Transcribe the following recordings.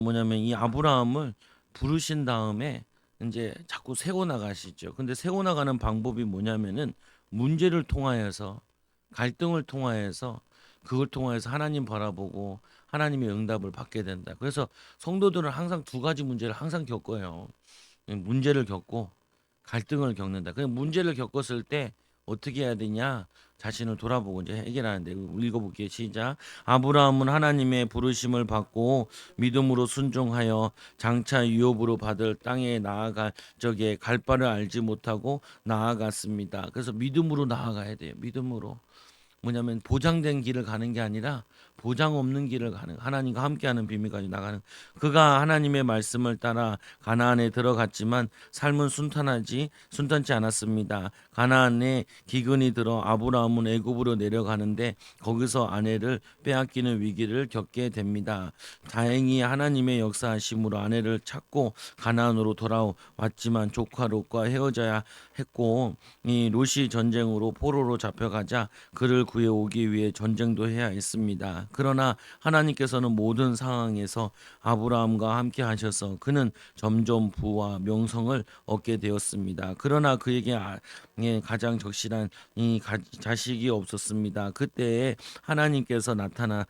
뭐냐면 이 아브라함을 부르신 다음에 이제 자꾸 세워 나가시죠. 근데 세워 나가는 방법이 뭐냐면은 문제를 통하여서 갈등을 통하여서 그걸 통하여서 하나님 바라보고 하나님의 응답을 받게 된다. 그래서 성도들은 항상 두 가지 문제를 항상 겪어요. 문제를 겪고 갈등을 겪는다. 그 문제를 겪었을 때 어떻게 해야 되냐? 자신을 돌아보고 이제 해결하는데 읽어볼게요. 시작. 아브라함은 하나님의 부르심을 받고 믿음으로 순종하여 장차 유업으로 받을 땅에 나아갈 적에 갈 바를 알지 못하고 나아갔습니다. 그래서 믿음으로 나아가야 돼요. 믿음으로. 뭐냐면 보장된 길을 가는 게 아니라 보장 없는 길을 가는 하나님과 함께하는 비밀까지 나가는 그가 하나님의 말씀을 따라 가나안에 들어갔지만 삶은 순탄치 않았습니다. 가나안에 기근이 들어 아브라함은 애굽으로 내려가는데 거기서 아내를 빼앗기는 위기를 겪게 됩니다. 다행히 하나님의 역사하심으로 아내를 찾고 가나안으로 돌아왔지만 조카 롯과 헤어져야 했고 이 롯이 전쟁으로 포로로 잡혀가자 그를 구해 오기 위해 전쟁도 해야 했습니다. 그러나 하나님께서는 모든 상황에서 아브라함과 함께 하셔서 그는 점점 부와 명성을 얻게 되었습니다. 그러나 그에게 가장 적실한 자식이 없었습니다. 그때에 하나님께서 나타나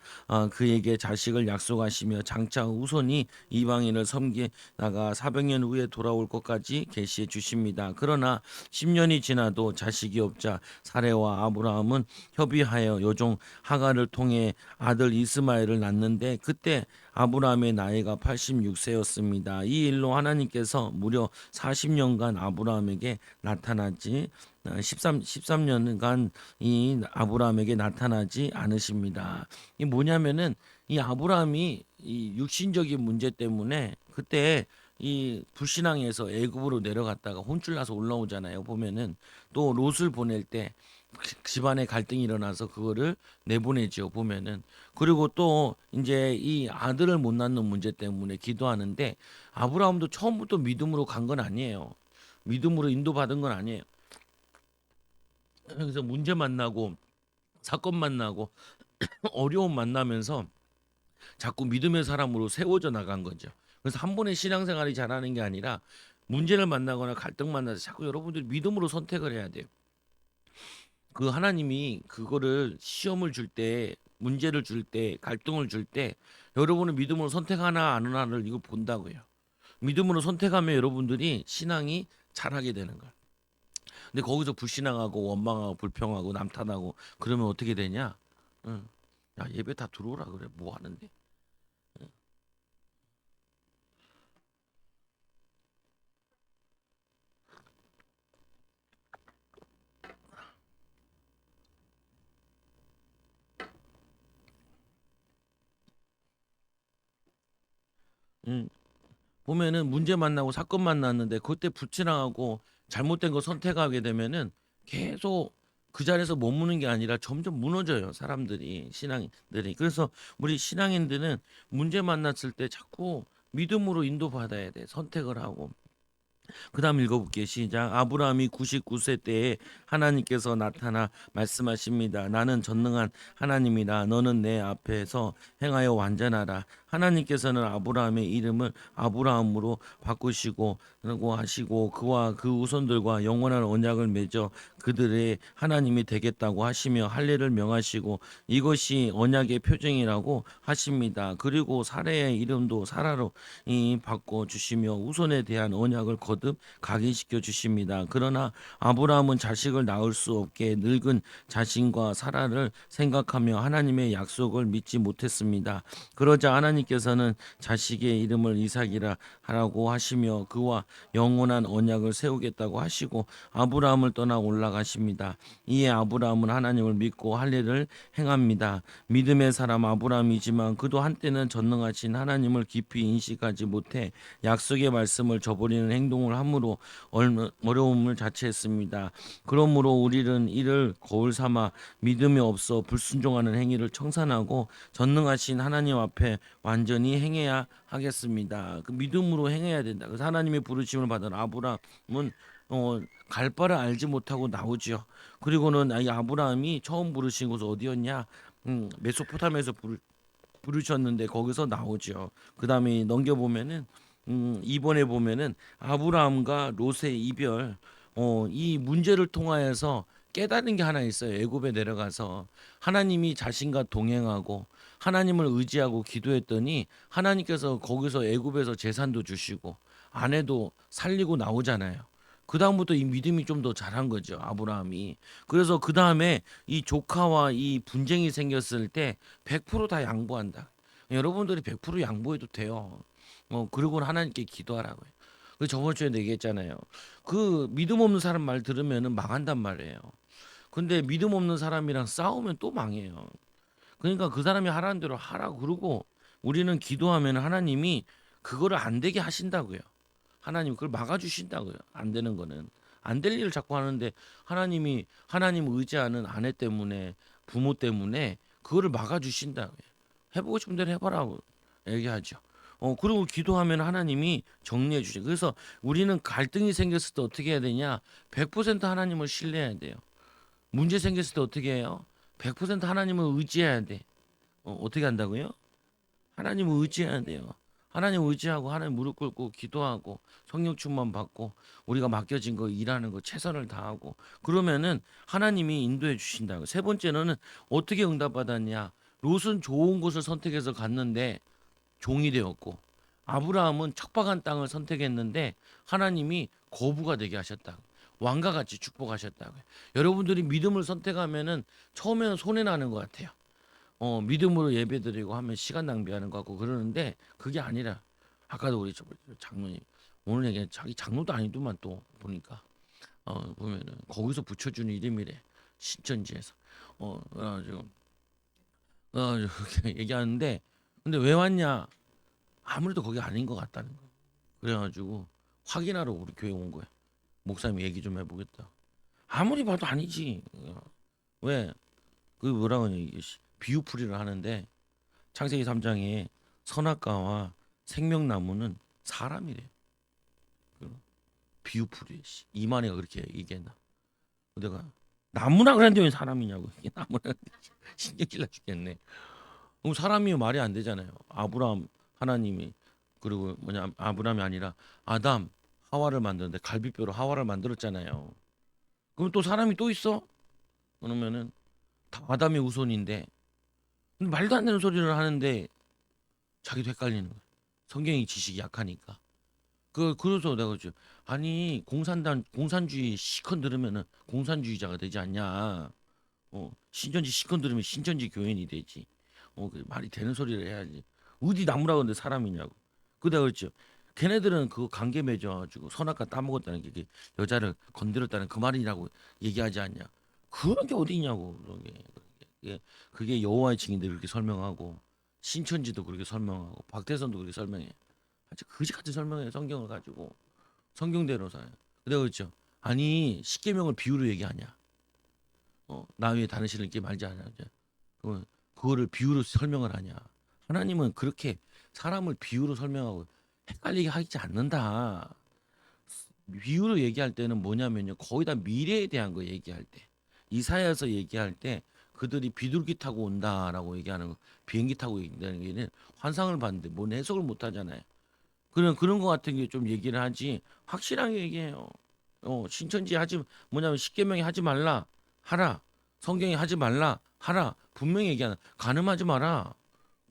그에게 자식을 약속하시며 장차 후손이 이방인을 섬기다가 400년 후에 돌아올 것까지 계시해 주십니다. 그러나 10년이 지나도 자식이 없자 사레와 아브라함은 협의하여 여종 하갈을 통해 아들 이스마엘을 낳는데 그때 아브라함의 나이가 86세였습니다. 이 일로 하나님께서 무려 40년간 아브라함에게 나타나지 13년간 이 아브라함에게 나타나지 않으십니다. 이 뭐냐면은 이 아브라함이 이 육신적인 문제 때문에 그때 이 불신앙에서 애굽으로 내려갔다가 혼쭐 나서 올라오잖아요. 보면은 또 롯을 보낼 때 집안에 갈등이 일어나서 그거를 내보내죠. 보면은 그리고 또 이제 이 아들을 못 낳는 문제 때문에 기도하는데 아브라함도 처음부터 믿음으로 간 건 아니에요. 믿음으로 인도받은 건 아니에요. 그래서 문제 만나고 사건 만나고 어려움 만나면서 자꾸 믿음의 사람으로 세워져 나간 거죠. 그래서 한 번에 신앙생활이 잘하는 게 아니라 문제를 만나거나 갈등 만나서 자꾸 여러분들이 믿음으로 선택을 해야 돼요. 그 하나님이 그거를 시험을 줄 때, 문제를 줄 때, 갈등을 줄 때 여러분은 믿음으로 선택하나 안 하나를 이거 본다고요. 믿음으로 선택하면 여러분들이 신앙이 잘하게 되는 거야. 근데 거기서 불신앙하고 원망하고 불평하고 남탓하고 그러면 어떻게 되냐? 응. 야 예배 다 들어오라 그래. 뭐 하는데? 응. 보면은 문제 만나고 사건 만났는데 그때 불신앙하고 잘못된 거 선택하게 되면은 계속 그 자리에서 머무는 게 아니라 점점 무너져요. 사람들이 신앙인들이. 그래서 우리 신앙인들은 문제 만났을 때 자꾸 믿음으로 인도받아야 돼. 선택을 하고. 그다음 읽어볼게요. 시작. 아브라함이 99세 때에 하나님께서 나타나 말씀하십니다. 나는 전능한 하나님이라 너는 내 앞에서 행하여 완전하라. 하나님께서는 아브라함의 이름을 아브라함으로 바꾸시고 라고 하시고 그와 그 후손들과 영원한 언약을 맺어 그들의 하나님이 되겠다고 하시며 할례를 명하시고 이것이 언약의 표징이라고 하십니다. 그리고 사례의 이름도 사라로 이 바꿔 주시며 후손에 대한 언약을 거듭 각인시켜 주십니다. 그러나 아브라함은 자식을 낳을 수 없게 늙은 자신과 사라를 생각하며 하나님의 약속을 믿지 못했습니다. 그러자 하나님께서는 자식의 이름을 이삭이라 하라고 하시며 그와 영원한 언약을 세우겠다고 하시고 아브라함을 떠나 올라가십니다. 이에 아브라함은 하나님을 믿고 할례를 행합니다. 믿음의 사람 아브라함이지만 그도 한때는 전능하신 하나님을 깊이 인식하지 못해 약속의 말씀을 저버리는 행동을 함으로 어려움을 자초했습니다. 그러므로 우리는 이를 거울 삼아 믿음이 없어 불순종하는 행위를 청산하고 전능하신 하나님 앞에 완전히 행해야 하겠습니다. 그 믿음으로 행해야 된다. 그래서 하나님의 부르심을 받은 아브라함은 갈 바를 알지 못하고 나오죠. 그리고는 이 아브라함이 처음 부르신 곳은 어디였냐? 메소포타미아에서 부르셨는데 거기서 나오죠. 그다음에 넘겨 보면은 이번에 보면은 아브라함과 롯의 이별, 이 문제를 통하여서 깨달은 게 하나 있어요. 애굽에 내려가서 하나님이 자신과 동행하고 하나님을 의지하고 기도했더니 하나님께서 거기서 애굽에서 재산도 주시고 아내도 살리고 나오잖아요. 그 다음부터 이 믿음이 좀 더 자란 거죠, 아브라함이. 그래서 그 다음에 이 조카와 이 분쟁이 생겼을 때 100%다 양보한다. 여러분들이 100% 양보해도 돼요. 그리고 하나님께 기도하라고요. 그 저번 주에 얘기했잖아요. 그 믿음 없는 사람 말 들으면은 망한단 말이에요. 근데 믿음 없는 사람이랑 싸우면 또 망해요. 그러니까 그 사람이 하라는 대로 하라고 그러고 우리는 기도하면 하나님이 그거를 안 되게 하신다고요. 하나님 그걸 막아주신다고요. 안 되는 거는 안 될 일을 자꾸 하는데 하나님이 하나님 의지하는 아내 때문에 부모 때문에 그거를 막아주신다고요. 해보고 싶은 대로 해봐라고 얘기하죠. 그리고 기도하면 하나님이 정리해 주죠. 그래서 우리는 갈등이 생겼을 때 어떻게 해야 되냐? 100% 하나님을 신뢰해야 돼요. 문제 생겼을 때 어떻게 해요? 100% 하나님을 의지해야 돼. 어떻게 한다고요? 하나님을 의지해야 돼요. 하나님 의지하고 하나님 무릎 꿇고 기도하고 성령 충만 받고 우리가 맡겨진 거 일하는 거 최선을 다하고 그러면은 하나님이 인도해 주신다고. 세 번째는 어떻게 응답받았냐? 롯은 좋은 곳을 선택해서 갔는데 종이 되었고 아브라함은 척박한 땅을 선택했는데 하나님이 거부가 되게 하셨다. 왕과 같이 축복하셨다고. 여러분들이 믿음을 선택하면은 처음에는 손해 나는 것 같아요. 믿음으로 예배드리고 하면 시간 낭비하는 것 같고 그러는데 그게 아니라 아까도 우리 장로님 오늘 얘기 자기 장로도 아니더만 또 보니까 보면은 거기서 붙여주는 이름이래 신천지에서 그래가지고 그렇게 얘기하는데 근데 왜 왔냐 아무래도 거기 아닌 것 같다는 거 그래가지고 확인하러 우리 교회 온 거야 목사님 얘기 좀 해보겠다 아무리 봐도 아니지 왜 그 뭐라 그러냐 비유풀이를 하는데 창세기 3장에 선악과와 생명나무는 사람이래. 비유풀이 이만희가 그렇게 얘기했나? 내가 나무나 그랬는데 왜 사람이냐고 이게 나무나 신경질 나 죽겠네. 그럼 사람이 말이 안 되잖아요. 아브라함 하나님이 그리고 뭐냐 아브라함이 아니라 아담 하와를 만드는데 갈비뼈로 하와를 만들었잖아요. 그럼 또 사람이 또 있어? 그러면은 다 아담이 우선인데 말도 안 되는 소리를 하는데 자기도 헷갈리는 거야. 성경이 지식이 약하니까. 그래서 내가 그랬죠. 아니 공산주의 시컨 들으면은 공산주의자가 되지 않냐. 신천지 시컨 들으면 신천지 교인이 되지. 그 말이 되는 소리를 해야지. 어디 나무라 그러는데 사람이냐고. 내가 그랬죠. 걔네들은 그 관계 맺어가지고 선악과 따먹었다는 게 여자를 건드렸다는 그 말이라고 얘기하지 않냐. 그런 게 어디 있냐고. 그게 여호와의 증인들 그렇게 설명하고 신천지도 그렇게 설명하고 박태선도 그렇게 설명해. 아주 그지 같은 설명해 성경을 가지고 성경대로 사요. 내가 그랬죠. 아니 십계명을 비유로 얘기하냐? 나 위에 다른 신을 있게 말지 않냐? 그거를 비유로 설명을 하냐? 하나님은 그렇게 사람을 비유로 설명하고 헷갈리게 하지 않는다. 비유로 얘기할 때는 뭐냐면요. 거의 다 미래에 대한 거 얘기할 때 이사야서 얘기할 때 그들이 비둘기 타고 온다라고 얘기하는 거 비행기 타고 얘기하는 게 환상을 봤는데 뭔 해석을 못 하잖아요. 그런 거 같은 게 좀 얘기를 하지 확실하게 얘기해요. 신천지 하지 뭐냐면 십계명이 하지 말라 하라 성경이 하지 말라 하라 분명히 얘기하는 간음하지 마라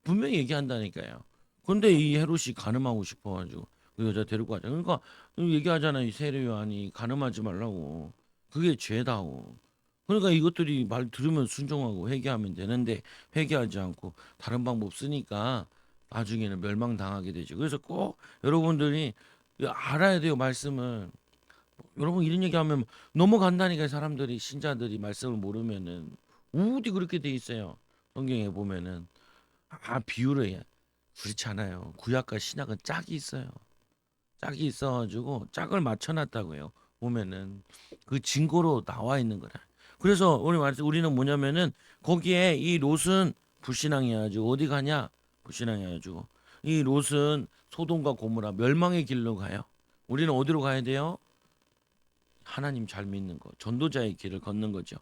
분명히 얘기한다니까요. 근데 이 헤롯이 간음하고 싶어가지고 그 여자 데리고 가자. 그러니까 얘기하잖아요. 이 세례 요한이 간음하지 말라고 그게 죄다고. 그러니까 이것들이 말 들으면 순종하고 회개하면 되는데 회개하지 않고 다른 방법 쓰니까 나중에는 멸망당하게 되죠. 그래서 꼭 여러분들이 알아야 돼요. 말씀을. 여러분 이런 얘기하면 넘어간다니까 사람들이 신자들이 말씀을 모르면은 어디 그렇게 돼 있어요. 성경에 보면은 비유를 해. 그렇지 않아요. 구약과 신약은 짝이 있어요. 짝이 있어가지고 짝을 맞춰놨다고요. 보면은 그 증거로 나와 있는 거라. 그래서 우리 말씀 우리는 뭐냐면은 거기에 이 롯은 불신앙해가지고 어디 가냐? 불신앙해가지고 이 롯은 소돔과 고모라 멸망의 길로 가요. 우리는 어디로 가야 돼요? 하나님 잘 믿는 거, 전도자의 길을 걷는 거죠.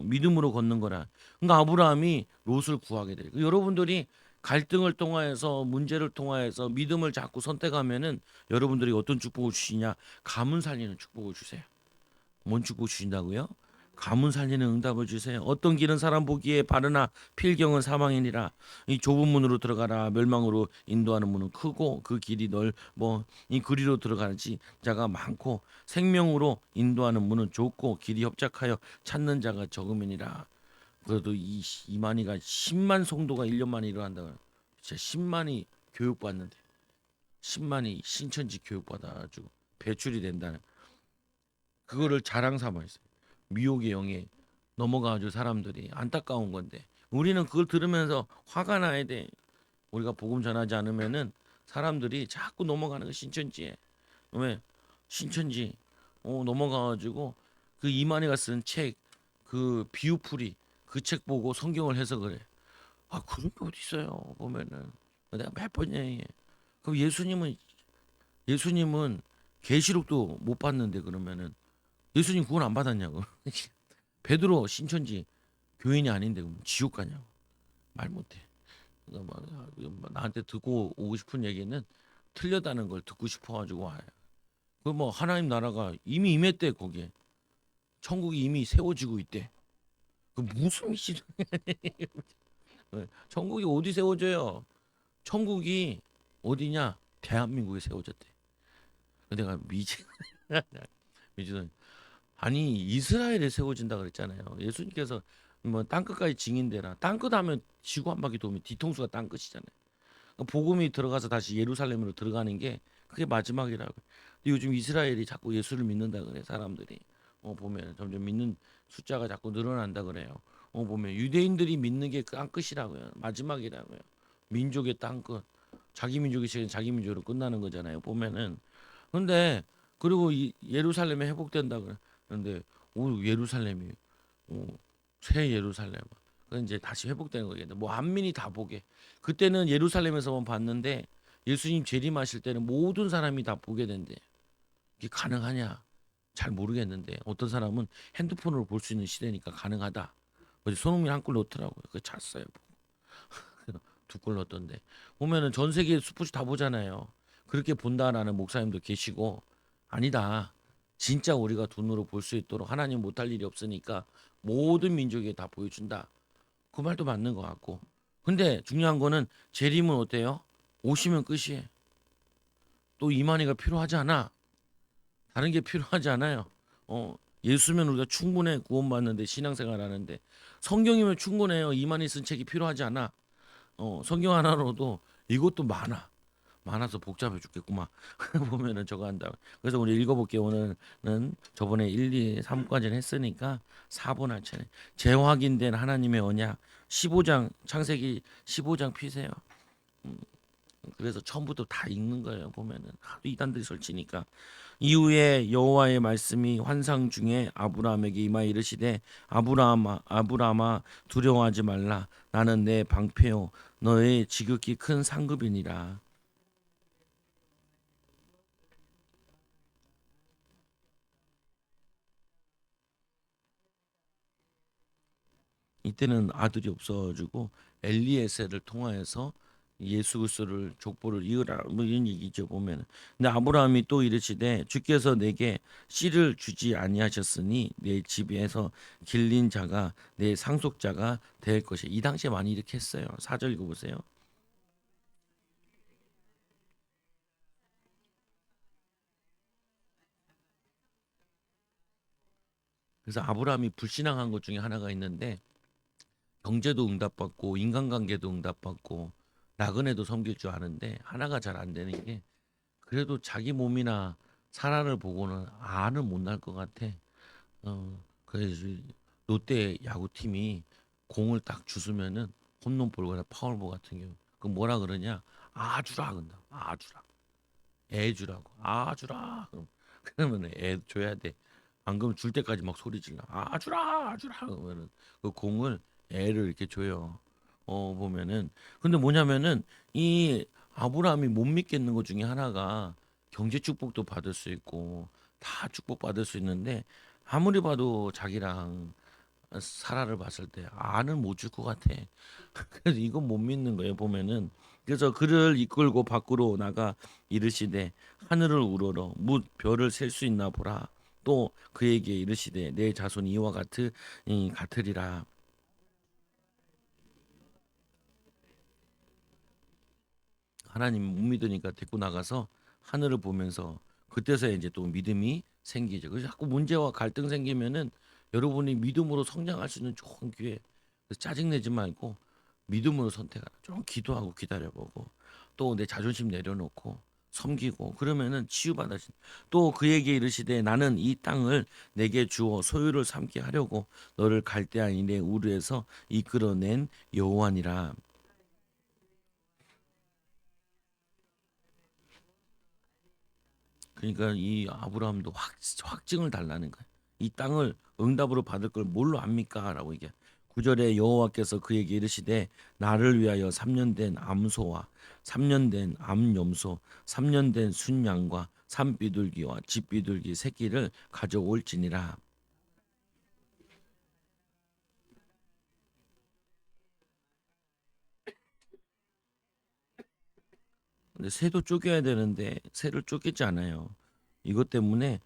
믿음으로 걷는 거라. 그러니까 아브라함이 롯을 구하게 돼요. 여러분들이 갈등을 통하여서 문제를 통하여서 믿음을 자꾸 선택하면은 여러분들이 어떤 축복을 주시냐? 가문 살리는 축복을 주세요. 뭔 축복 주신다고요? 가문 살리는 응답을 주세요. 어떤 길은 사람 보기에 바르나 필경은 사망이니라. 이 좁은 문으로 들어가라. 멸망으로 인도하는 문은 크고 그 길이 넓어 이 그리로 들어가지 자가 많고 생명으로 인도하는 문은 좁고 길이 협착하여 찾는 자가 적음이니라. 그래도 이 이만희가 10만 성도가 1년 만에 일어난다. 진짜 10만이 교육받는데 10만이 신천지 교육받아가지고 배출이 된다는 그거를 자랑 삼아 있어요. 미혹의 영에 넘어가가지고 사람들이 안타까운 건데 우리는 그걸 들으면서 화가 나야 돼. 우리가 복음 전하지 않으면은 사람들이 자꾸 넘어가는 거 신천지에 왜 신천지 넘어가가지고 그 이만희가 쓴 책 그 비유풀이 그 책 보고 성경을 해석을 해. 아 그런 게 어디 있어요? 보면은 내가 몇 번이야. 그럼 예수님은 계시록도 못 봤는데 그러면은 예수님 구원 안 받았냐고. 베드로 신천지 교인이 아닌데 그럼 지옥 가냐고 말 못해. 그러니까 나한테 듣고 오고 싶은 얘기는 틀렸다는 걸 듣고 싶어가지고 와요. 그 뭐 하나님 나라가 이미 임했대 거기에 천국이 이미 세워지고 있대. 그 무슨 미친 천국이 어디 세워져요? 천국이 어디냐? 대한민국에 세워졌대. 내가 미친 아니 이스라엘에 세워진다 그랬잖아요. 예수님께서 뭐 땅끝까지 증인되라. 땅끝 하면 지구 한 바퀴 돌면 뒤통수가 땅끝이잖아요. 그러니까 복음이 들어가서 다시 예루살렘으로 들어가는 게 그게 마지막이라고. 근데 요즘 이스라엘이 자꾸 예수를 믿는다 그래 사람들이. 보면 점점 믿는 숫자가 자꾸 늘어난다 그래요. 보면 유대인들이 믿는 게 땅끝이라고요. 마지막이라고요. 민족의 땅끝. 자기 민족이 지금 자기 민족으로 끝나는 거잖아요. 보면은. 근데 그리고 예루살렘에 회복된다 그래. 그런데 예루살렘이 오, 새 예루살렘. 그 이제 다시 회복되는 거겠네. 뭐 안민이 다 보게. 그때는 예루살렘에서만 봤는데 예수님 재림하실 때는 모든 사람이 다 보게 된대. 이게 가능하냐? 잘 모르겠는데 어떤 사람은 핸드폰으로 볼 수 있는 시대니까 가능하다. 어제 손흥민 한 골 넣더라고요. 그 찼어요. 두 골 넣었던데 보면은 전 세계 스포츠 다 보잖아요. 그렇게 본다라는 목사님도 계시고 아니다. 진짜 우리가 눈으로 볼 수 있도록 하나님 못할 일이 없으니까 모든 민족에 다 보여준다. 그 말도 맞는 것 같고. 근데 중요한 거는 재림은 어때요? 오시면 끝이에요. 또 이만희가 필요하지 않아. 다른 게 필요하지 않아요. 예수면 우리가 충분해 구원받는데 신앙생활 하는데 성경이면 충분해요. 이만희 쓴 책이 필요하지 않아. 성경 하나로도 이것도 많아서 복잡해 죽겠구만. 보면은 저거 한다. 그래서 우리 읽어볼게요. 오늘은 저번에 1, 2, 3까지는 했으니까 4번 할 차례. 재확인된 하나님의 언약 15장 창세기 15장 피세요. 그래서 처음부터 다 읽는 거예요. 보면은 하도 이단들이 설치니까 이후에 여호와의 말씀이 환상 중에 아브라함에게 임하여 이르시되 아브라함아 두려워하지 말라 나는 내 방패요 너의 지극히 큰 상급이니라. 이때는 아들이 없어가지고 엘리에셀을 통하여서 예수 그리스도를 족보를 이으라 뭐 이런 얘기죠 보면은. 근데 아브라함이 또 이르시되 주께서 내게 씨를 주지 아니하셨으니 내 집에서 길린 자가 내 상속자가 될 것이. 이 당시에 많이 이렇게 했어요. 4절 읽어보세요. 그래서 아브라함이 불신앙한 것 중에 하나가 있는데 경제도 응답받고 인간관계도 응답받고 나그네도 섬길 줄 아는데 하나가 잘 안 되는 게 그래도 자기 몸이나 사람을 보고는 아는 못 날 것 같아. 그래서 롯데 야구팀이 공을 딱 주스면은 홈런볼거나 파울볼 같은 경우 그 뭐라 그러냐 아주라 근다 아주라 애 주라고 아주라 그러면 애 줘야 돼. 안 그러면 줄 때까지 막 소리 질러 아주라 아주라 그러면은 그 공을 애를 이렇게 줘요. 보면은 근데 뭐냐면은 이 아브라함이 못 믿겠는 것 중에 하나가 경제 축복도 받을 수 있고 다 축복 받을 수 있는데 아무리 봐도 자기랑 사라를 봤을 때 알을 못 줄 것 같아. 그래서 이건 못 믿는 거예요 보면은. 그래서 그를 이끌고 밖으로 나가 이르시되 하늘을 우러러 묻 별을 셀 수 있나 보라. 또 그에게 이르시되 내 자손이 이와 같으리라. 하나님 못 믿으니까 데리고 나가서 하늘을 보면서 그때서야 이제 또 믿음이 생기죠. 그래서 자꾸 문제와 갈등 생기면은 여러분이 믿음으로 성장할 수 있는 좋은 기회. 그래서 짜증 내지 말고 믿음으로 선택하라. 좀 기도하고 기다려보고 또 내 자존심 내려놓고 섬기고 그러면은 치유받아진. 또 그에게 이르시되 나는 이 땅을 내게 주어 소유를 삼게 하려고 너를 갈대아 인의 우르에서 이끌어낸 여호와니라. 그러니까 이 아브라함도 확증을 달라는 거야. 이 땅을 응답으로 받을 걸 뭘로 압니까?라고 이게 9절에 여호와께서 그에게 이르시되 나를 위하여 3년 된 암소와 3년 된 암염소 3년 된 순양과 산비둘기와 집비둘기 새끼를 가져올지니라. 근데 새도 쪼개야 되는데 새를 쪼개지 않아요. 이것 때문에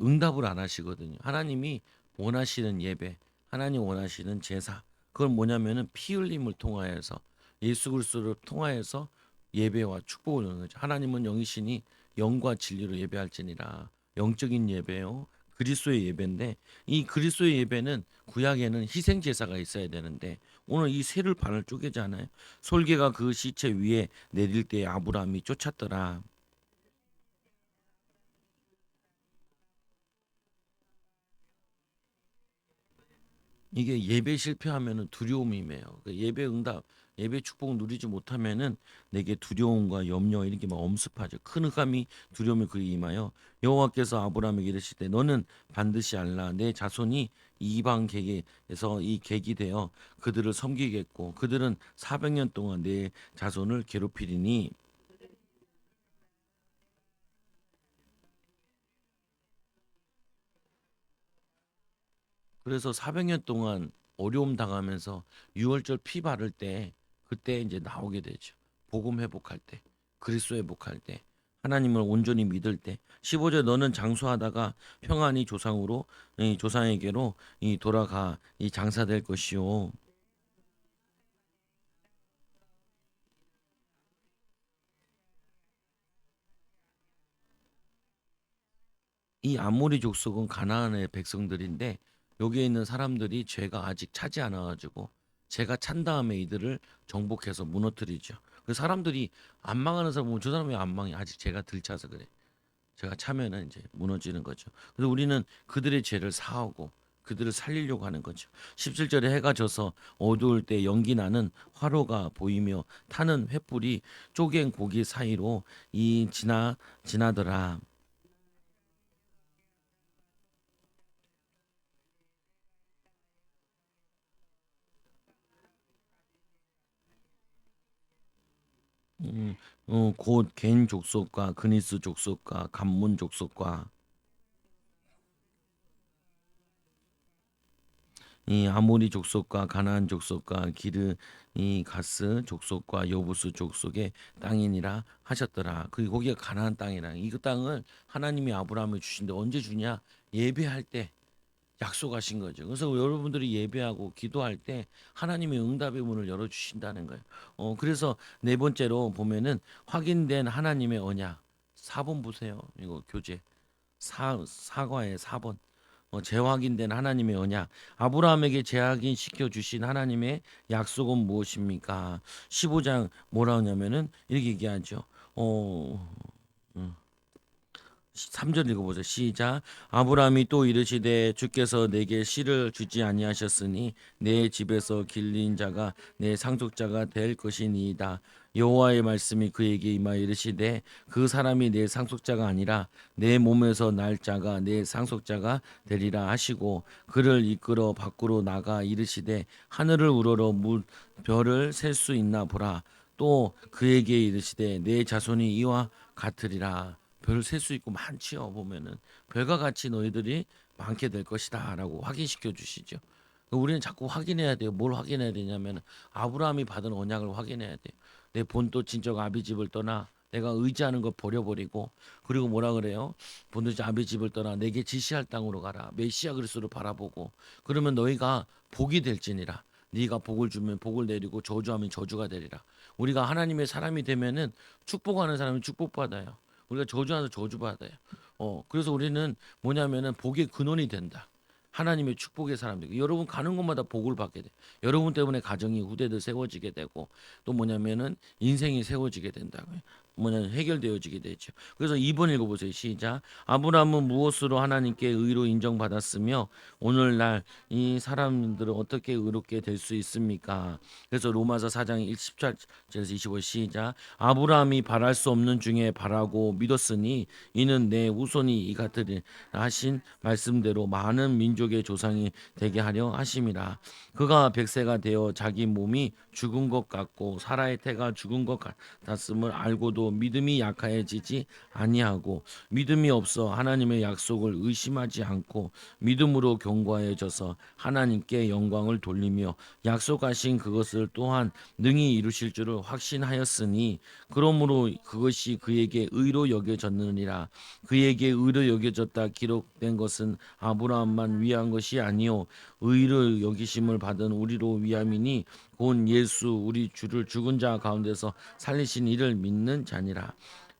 응답을 안 하시거든요. 하나님이 원하시는 예배, 하나님 원하시는 제사. 그건 뭐냐면은 피 흘림을 통하여서 예수 그리스도를 통하여서 예배와 축복을 주는 거죠. 하나님은 영이시니 영과 진리로 예배할지니라. 영적인 예배요. 그리스도의 예배인데 이 그리스도의 예배는 구약에는 희생 제사가 있어야 되는데 오늘 이 새를 반을 쪼개지 않아요. 솔개가 그 시체 위에 내릴 때 아브라함이 쫓았더라. 이게 예배 실패하면은 두려움이 임해요. 그 예배 응답, 예배 축복 누리지 못하면은 내게 두려움과 염려 이런 게 막 엄습하죠. 큰 흑암이 두려움이 그리 임하여 여호와께서 아브라함에게 이르시되 너는 반드시 알라 내 자손이 이방 객에서 이 객이 되어 그들을 섬기겠고 그들은 400년 동안 내 자손을 괴롭히리니. 그래서 400년 동안 어려움 당하면서 유월절 피 바를 때 그때 이제 나오게 되죠. 복음 회복할 때, 그리스도 회복할 때, 하나님을 온전히 믿을 때. 15절 너는 장수하다가 평안히 조상으로 이 조상에게로 이 돌아가 이 장사될 것이요. 이 아모리 족속은 가나안의 백성들인데 여기에 있는 사람들이 죄가 아직 차지 않아 가지고 제가 찬 다음에 이들을 정복해서 무너뜨리죠. 그 사람들이 안 망하는 사람 보면 저 사람이 안 망해. 아직 죄가 덜 차서 그래. 제가 차면은 이제 무너지는 거죠. 그래서 우리는 그들의 죄를 사하고 그들을 살리려고 하는 거죠. 17절에 해가 져서 어두울 때 연기 나는 화로가 보이며 타는 횃불이 쪼갠 고기 사이로 이 지나더라. 음, 곧 겐 족속과 그니스 족속과 감문 족속과 이 아모리 족속과 가나안 족속과 기르 이 가스 족속과 여부스 족속의 땅이니라 하셨더라. 그 거기가 가나안 땅이라. 이 땅을 하나님이 아브라함에 주신데 언제 주냐? 예배할 때 약속하신 거죠. 그래서 여러분들이 예배하고 기도할 때 하나님의 응답의 문을 열어 주신다는 거예요. 그래서 네 번째로 보면은 확인된 하나님의 언약. 4번 보세요. 이거 교재. 사과의 4번. 재확인된 하나님의 언약. 아브라함에게 재확인시켜 주신 하나님의 약속은 무엇입니까? 15장 뭐라 하냐면은 이렇게 얘기하죠. 어, 3절 읽어보세요. 시작. 아브라함이 또 이르시되 주께서 내게 씨를 주지 아니하셨으니 내 집에서 길린 자가 내 상속자가 될 것이니이다. 여호와의 말씀이 그에게 임하여 이르시되 그 사람이 내 상속자가 아니라 내 몸에서 날 자가 내 상속자가 되리라 하시고 그를 이끌어 밖으로 나가 이르시되 하늘을 우러러 별을 셀 수 있나 보라. 또 그에게 이르시되 내 자손이 이와 같으리라. 별 셀 수 있고 많지요. 보면은 별과 같이 너희들이 많게 될 것이다라고 확인시켜 주시죠. 우리는 자꾸 확인해야 돼요. 뭘 확인해야 되냐면 아브라함이 받은 언약을 확인해야 돼요. 내 본토 친척 아비 집을 떠나 내가 의지하는 거 버려버리고, 그리고 뭐라 그래요? 본토 친척 아비 집을 떠나 내게 지시할 땅으로 가라. 메시아 그리스도를 바라보고, 그러면 너희가 복이 될지니라. 네가 복을 주면 복을 내리고 저주하면 저주가 되리라. 우리가 하나님의 사람이 되면은 축복하는 사람은 축복받아요. 우리가 저주하는 저주받아요. 그래서 우리는 뭐냐면은 복의 근원이 된다. 하나님의 축복의 사람들. 여러분 가는 곳마다 복을 받게 돼. 여러분 때문에 가정이 후대들 세워지게 되고, 또 뭐냐면은 인생이 세워지게 된다고요. 뭐냐면 해결되어지게 되죠. 그래서 2번 읽어보세요. 시작. 아브라함은 무엇으로 하나님께 의로 인정받았으며 오늘날 이 사람들은 어떻게 의롭게 될 수 있습니까? 그래서 로마서 4장 17절에서 25 시작. 아브라함이 바랄 수 없는 중에 바라고 믿었으니 이는 내 후손이 이 같으리 하신 말씀대로 많은 민족의 조상이 되게 하려 하심이라. 그가 100세가 되어 자기 몸이 죽은 것 같고 사라의 태가 죽은 것 같았음을 알고도 믿음이 약해지지 아니하고 믿음이 없어 하나님의 약속을 의심하지 않고 믿음으로 견고해져서 하나님께 영광을 돌리며 약속하신 그것을 또한 능히 이루실 줄을 확신하였으니 그러므로 그것이 그에게 의로 여겨졌느니라. 그에게 의로 여겨졌다 기록된 것은 아브라함만 위한 것이 아니요 의로 여기심을 받은 우리로 위함이니 곧 예수 우리 주를 죽은 자 가운데서 살리신 이를 믿는 자니라.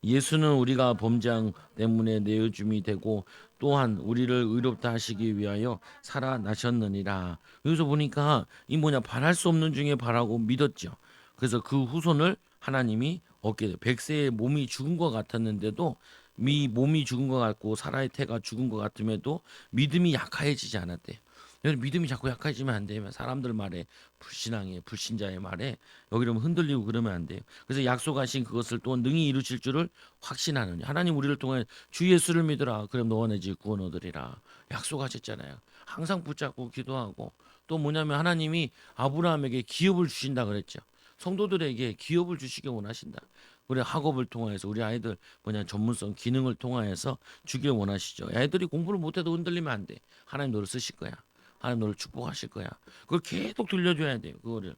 예수는 우리가 범죄한 때문에 내어줌이 되고 또한 우리를 의롭다 하시기 위하여 살아나셨느니라. 여기서 보니까 이 뭐냐, 바랄 수 없는 중에 바라고 믿었죠. 그래서 그 후손을 하나님이 얻게 돼요. 100세의 몸이 죽은 것 같았는데도, 미 몸이 죽은 것 같고 사라의 태가 죽은 것 같음에도 믿음이 약해지지 않았대요. 여러분 믿음이 자꾸 약해지면 안 돼요. 사람들 말에, 불신앙에, 불신자의 말에 여기를 흔들리고 그러면 안 돼요. 그래서 약속하신 그것을 또 능히 이루실 줄을 확신하느니 하나님 우리를 통해 주 예수를 믿으라. 그럼 너와 내 집 구원 얻으리라. 약속하셨잖아요. 항상 붙잡고 기도하고, 또 뭐냐면 하나님이 아브라함에게 기업을 주신다 그랬죠. 성도들에게 기업을 주시기 원하신다. 우리 학업을 통해서 우리 아이들 뭐냐 전문성 기능을 통하여서 주길 원하시죠. 애들이 공부를 못해도 흔들리면 안 돼. 하나님 너를 쓰실 거야. 하나님 너를 축복하실 거야. 그걸 계속 들려줘야 돼요. 그거를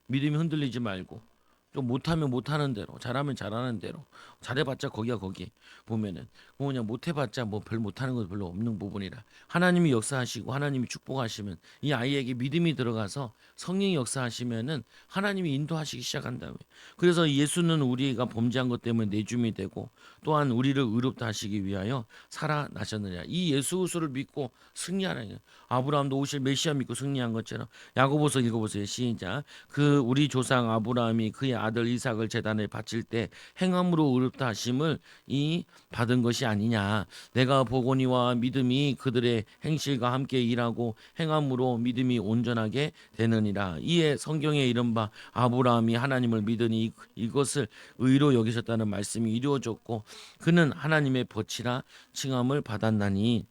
믿음이 흔들리지 말고, 좀 못하면 못하는 대로, 잘하면 잘하는 대로, 잘해봤자 거기야 거기. 보면은 뭐냐, 못해봤자 뭐 별 못하는 것 별로 없는 부분이라 하나님이 역사하시고 하나님이 축복하시면 이 아이에게 믿음이 들어가서 성령이 역사하시면은 하나님이 인도하시기 시작한다고요. 그래서 예수는 우리가 범죄한 것 때문에 내줌이 되고 또한 우리를 의롭다 하시기 위하여 살아나셨느냐. 이 예수 그리스도를 믿고 승리하는 거예요. 아브라함도 오실 메시아 믿고 승리한 것처럼. 야고보서 읽어보세요. 시작. 그 우리 조상 아브라함이 그의 아들 이삭을 제단에 바칠 때 행함으로 의롭다 하심을 이 받은 것이 아니냐. 내가 보거니와 믿음이 그들의 행실과 함께 일하고 행함으로 믿음이 온전하게 되느니라. 이에 성경에 이른바 아브라함이 하나님을 믿으니 이것을 의로 여기셨다는 말씀이 이루어졌고 그는 하나님의 벗이라 칭함을 받았나니,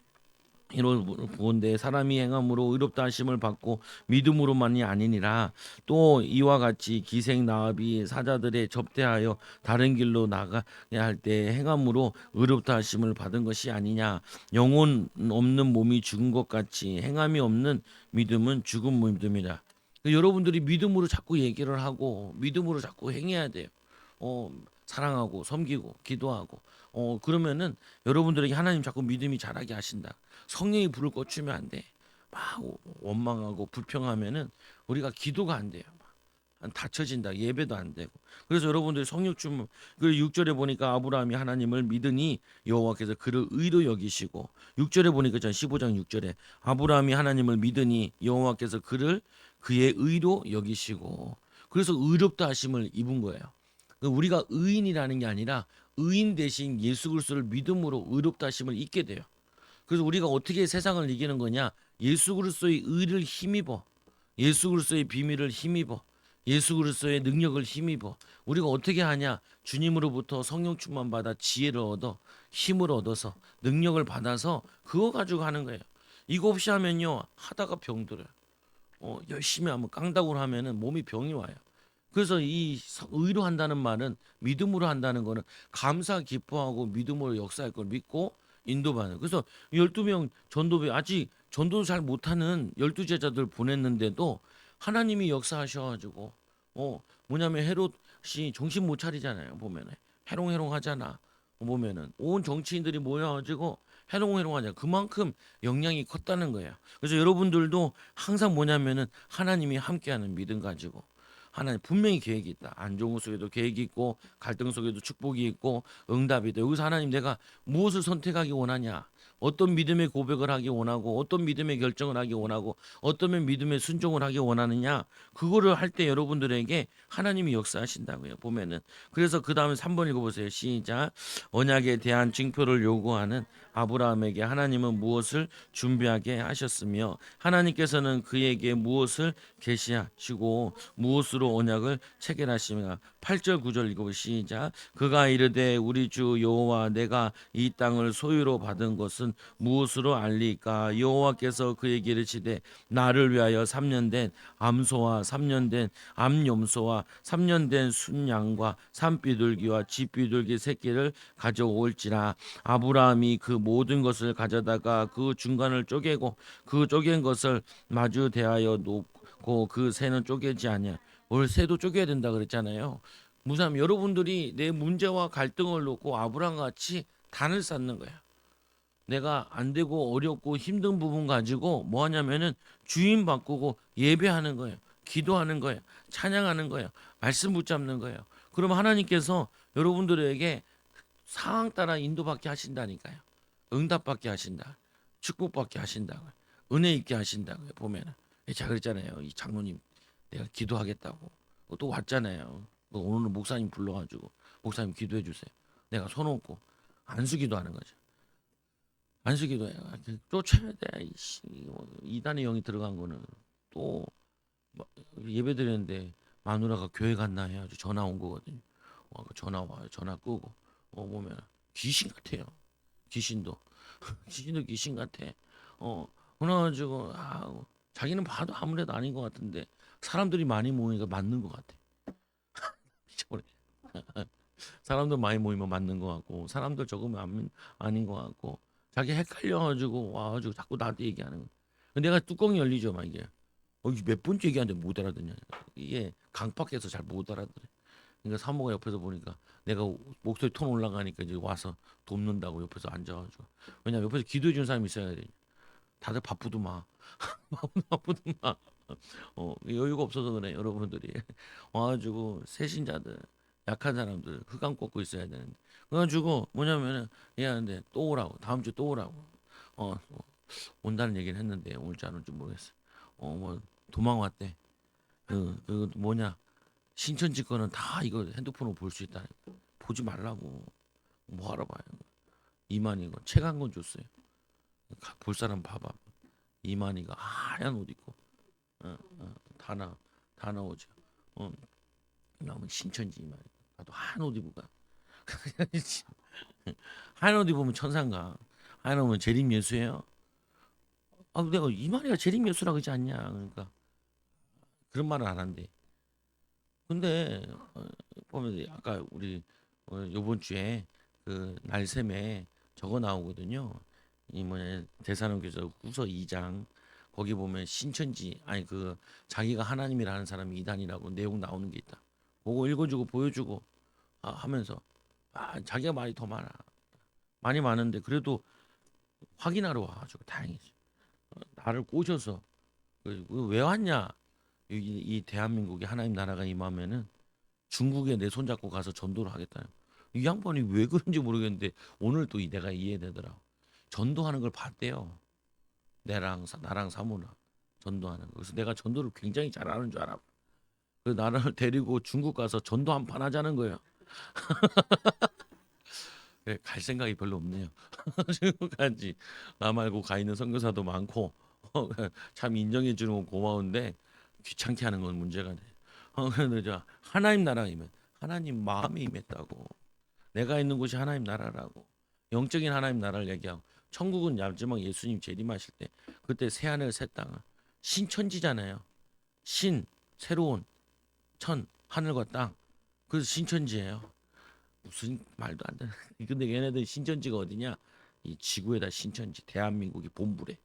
이로 보건대 사람이 행함으로 의롭다 하심을 받고 믿음으로만이 아니니라. 또 이와 같이 기생 나합이 사자들의 접대하여 다른 길로 나가야 할 때 행함으로 의롭다 하심을 받은 것이 아니냐. 영혼 없는 몸이 죽은 것 같이 행함이 없는 믿음은 죽은 믿음이라. 여러분들이 믿음으로 자꾸 얘기를 하고 믿음으로 자꾸 행해야 돼요. 어, 사랑하고 섬기고 기도하고, 그러면은 여러분들에게 하나님 자꾸 믿음이 자라게 하신다. 성령이 불을 꺼주면 안 돼. 막 원망하고 불평하면은 우리가 기도가 안 돼요. 닫혀진다. 예배도 안 되고. 그래서 여러분들이 성령 주면, 그 6절에 보니까 아브라함이 하나님을 믿으니 여호와께서 그를 의로 여기시고, 6절에 보니까 전 15장 6절에 아브라함이 하나님을 믿으니 여호와께서 그를 그의 의로 여기시고, 그래서 의롭다 하심을 입은 거예요. 우리가 의인이라는 게 아니라 의인 대신 예수 그리스도를 믿음으로 의롭다 하심을 입게 돼요. 그래서 우리가 어떻게 세상을 이기는 거냐? 예수 그리스도의 의를 힘입어. 예수 그리스도의 비밀을 힘입어. 예수 그리스도의 능력을 힘입어. 우리가 어떻게 하냐? 주님으로부터 성령 충만 받아 지혜를 얻어, 힘을 얻어서, 능력을 받아서 그거 가지고 하는 거예요. 이거 없이 하면요, 하다가 병들어요. 열심히 하면, 깡다구로 하면은 몸이 병이 와요. 그래서 이 의로 한다는 말은, 믿음으로 한다는 거는 감사 기뻐하고 믿음으로 역사할 걸 믿고 인도받는. 그래서 12명 전도배 아직 전도 잘 못하는 12제자들 보냈는데도 하나님이 역사하셔 가지고 뭐냐면 헤롯이 정신 못 차리잖아요. 보면은 해롱해롱 하잖아. 보면은 온 정치인들이 모여 가지고 해롱해롱 하냐. 그만큼 영향이 컸다는 거예요. 그래서 여러분들도 항상 뭐냐면은 하나님이 함께하는 믿음 가지고 하나님 분명히 계획이 있다. 안 좋은 것 속에도 계획이 있고 갈등 속에도 축복이 있고 응답이 있다. 여기서 하나님 내가 무엇을 선택하기 원하냐? 어떤 믿음의 고백을 하기 원하고 어떤 믿음의 결정을 하기 원하고 어떤 믿음의 순종을 하기 원하느냐? 그거를 할 때 여러분들에게 하나님이 역사하신다고요. 보면은 그래서 그 다음에 3번 읽어보세요. 시작. 언약에 대한 징표를 요구하는 아브라함에게 하나님은 무엇을 준비하게 하셨으며 하나님께서는 그에게 무엇을 계시하시고 무엇으로 언약을 체결하시며 8절 9절 읽어보시죠. 시작. 그가 이르되 우리 주 여호와 내가 이 땅을 소유로 받은 것은 무엇으로 알리까? 여호와께서 그에게 이르시되 나를 위하여 3년 된 암소와 3년 된 암염소와 3년 된 순양과 산비둘기와 쥐비둘기 새끼를 가져올지라. 아브라함이 그 모든 것을 가져다가 그 중간을 쪼개고 그 쪼갠 것을 마주 대하여 놓고 그 새는 쪼개지 아니야. 뭘 새도 쪼개야 된다 그랬잖아요. 무삼 여러분들이 내 문제와 갈등을 놓고 아브라함 같이 단을 쌓는 거야. 내가 안 되고 어렵고 힘든 부분 가지고 뭐 하냐면은 주인 바꾸고 예배하는 거예요. 기도하는 거예요. 찬양하는 거예요. 말씀 붙잡는 거예요. 그러면 하나님께서 여러분들에게 상황 따라 인도받게 하신다니까요. 응답받게 하신다. 축복받게 한다고요. 은혜 있게 하신다고요. 보면은 제가 그랬잖아요. 이 장로님 내가 기도하겠다고 또 왔잖아요. 오늘 목사님 불러가지고 목사님 기도해 주세요. 내가 손 얹고 안수 기도하는 거죠. 안수 기도해요. 쫓아야 돼. 이단의 영이 들어간 거는 또 예배 드렸는데 마누라가 교회 갔나 해가지고 전화 온 거거든요. 그 전화 와요. 전화 끄고 보면 귀신 같아요. 귀신도 귀신도 귀신 같아. 그래가지고 자기는 봐도 아무래도 아닌 것 같은데 사람들이 많이 모이니까 맞는 것 같아. 사람들 많이 모이면 맞는 것 같고 사람들 적으면 아닌 것 같고 자기 헷갈려가지고 와가지고 자꾸 나한테 얘기하는 거야. 내가 뚜껑이 열리죠 막 이게. 이게 몇 번째 얘기하는데 못 알아듣냐. 이게 강박해서 잘 못 알아들어. 그러니까 사모가 옆에서 보니까 내가 목소리 톤 올라가니까 이제 와서 돕는다고 옆에서 앉아가지고. 왜냐면 옆에서 기도해 주는 사람이 있어야 돼. 다들 바쁘더만. 바쁘더만. 여유가 없어서 그래 여러분들이. 와가지고 새신자들 약한 사람들 흑암 꺾고 있어야 되는데 그래가지고 뭐냐면은 얘하는데 또 오라고 다음 주 또 오라고 온다는 얘기를 했는데 올지 안 올지 모르겠어. 뭐 도망 왔대. 그 뭐냐 신천지 거는 다 이거 핸드폰으로 볼 수 있다. 보지 말라고. 뭐 하러 봐요. 이만희가 책 한 권 줬어요. 볼 사람 봐봐. 이만희가 하얀 옷 입고 다 나오죠. 나오면 신천지 이만희. 나도 하얀 옷 입고 가. 하얀 옷 입으면 천상가. 하얀 옷은 재림 예수예요. 내가 이만희가 재림 예수라 그러지 않냐. 그러니까 그런 말은 안 한대. 근데 보면 아까 우리 요번 주에 그 날샘에 저거 나오거든요. 이 뭐냐 대사로교서 후서 2장 거기 보면 신천지 아니 그 자기가 하나님이라는 사람이 이단이라고 내용 나오는 게 있다. 그거 읽어주고 보여주고 하면서 자기가 말이 더 많아. 많이 많은데 그래도 확인하러 와가지고 다행이지. 나를 꼬셔서 왜 왔냐? 이 대한민국이 하나님 나라가 임하면은 중국에 내 손잡고 가서 전도를 하겠다. 이 양반이 왜 그런지 모르겠는데 오늘 또 내가 이해되더라. 전도하는 걸 봤대요. 나랑 사모랑 전도하는 거. 그래서 내가 전도를 굉장히 잘하는 줄 알아. 그래서 나를 데리고 중국 가서 전도 한 판 하자는 거예요. 그래, 갈 생각이 별로 없네요. 중국까지 나 말고 가 있는 선교사도 많고 참 인정해 주는 건 고마운데 귀찮게 하는 건 문제가 돼. 그런데 하나님 나라가 임해. 하나님 마음이 임했다고. 내가 있는 곳이 하나님 나라라고. 영적인 하나님 나라를 얘기하고 천국은 마지막 예수님 재림하실 때 그때 새 하늘 새 땅을 신천지잖아요. 신 새로운 천 하늘과 땅 그래서 신천지예요. 무슨 말도 안 되는. 근데 얘네들 신천지가 어디냐? 이 지구에다 신천지 대한민국이 본부래.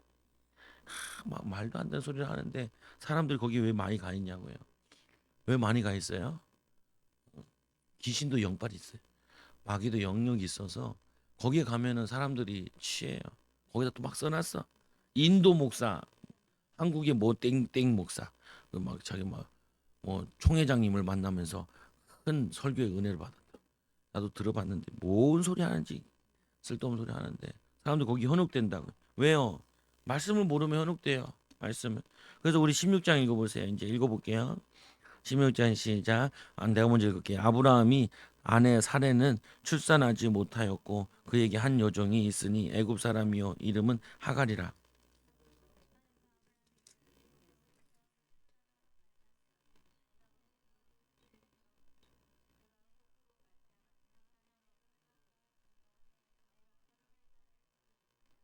막 말도 안 되는 소리를 하는데 사람들이 거기 왜 많이 가 있냐고요. 왜 많이 가 있어요? 귀신도 영빨 있어요. 마귀도 영역이 있어서 거기에 가면은 사람들이 취해요. 거기다 또 막 써놨어. 인도 목사, 한국의 뭐 땡땡 목사, 그 막 자기 막 뭐 총회장님을 만나면서 큰 설교의 은혜를 받았다. 나도 들어봤는데 뭔 소리 하는지 쓸데없는 소리 하는데 사람들 거기 현혹된다고. 왜요? 말씀을 모르면 현혹돼요. 말씀을. 그래서 우리 16장 읽어보세요. 이제 읽어볼게요. 16장 시작. 내가 먼저 읽을게요. 아브라함이 아내 사레는 출산하지 못하였고 그에게 한 여종이 있으니 애굽 사람이요 이름은 하갈이라.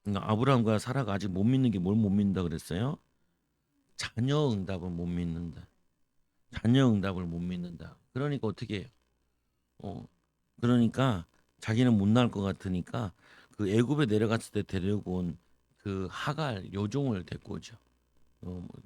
그러니까 아브라함과 사라가 아직 못 믿는 게 뭘 못 믿는다 그랬어요? 자녀 응답을 못 믿는다. 자녀 응답을 못 믿는다. 그러니까 어떻게 해요? 어, 그러니까 자기는 못 낳을 것 같으니까 그 애굽에 내려갔을 때 데리고 온 그 하갈 요종을 데리고 오죠.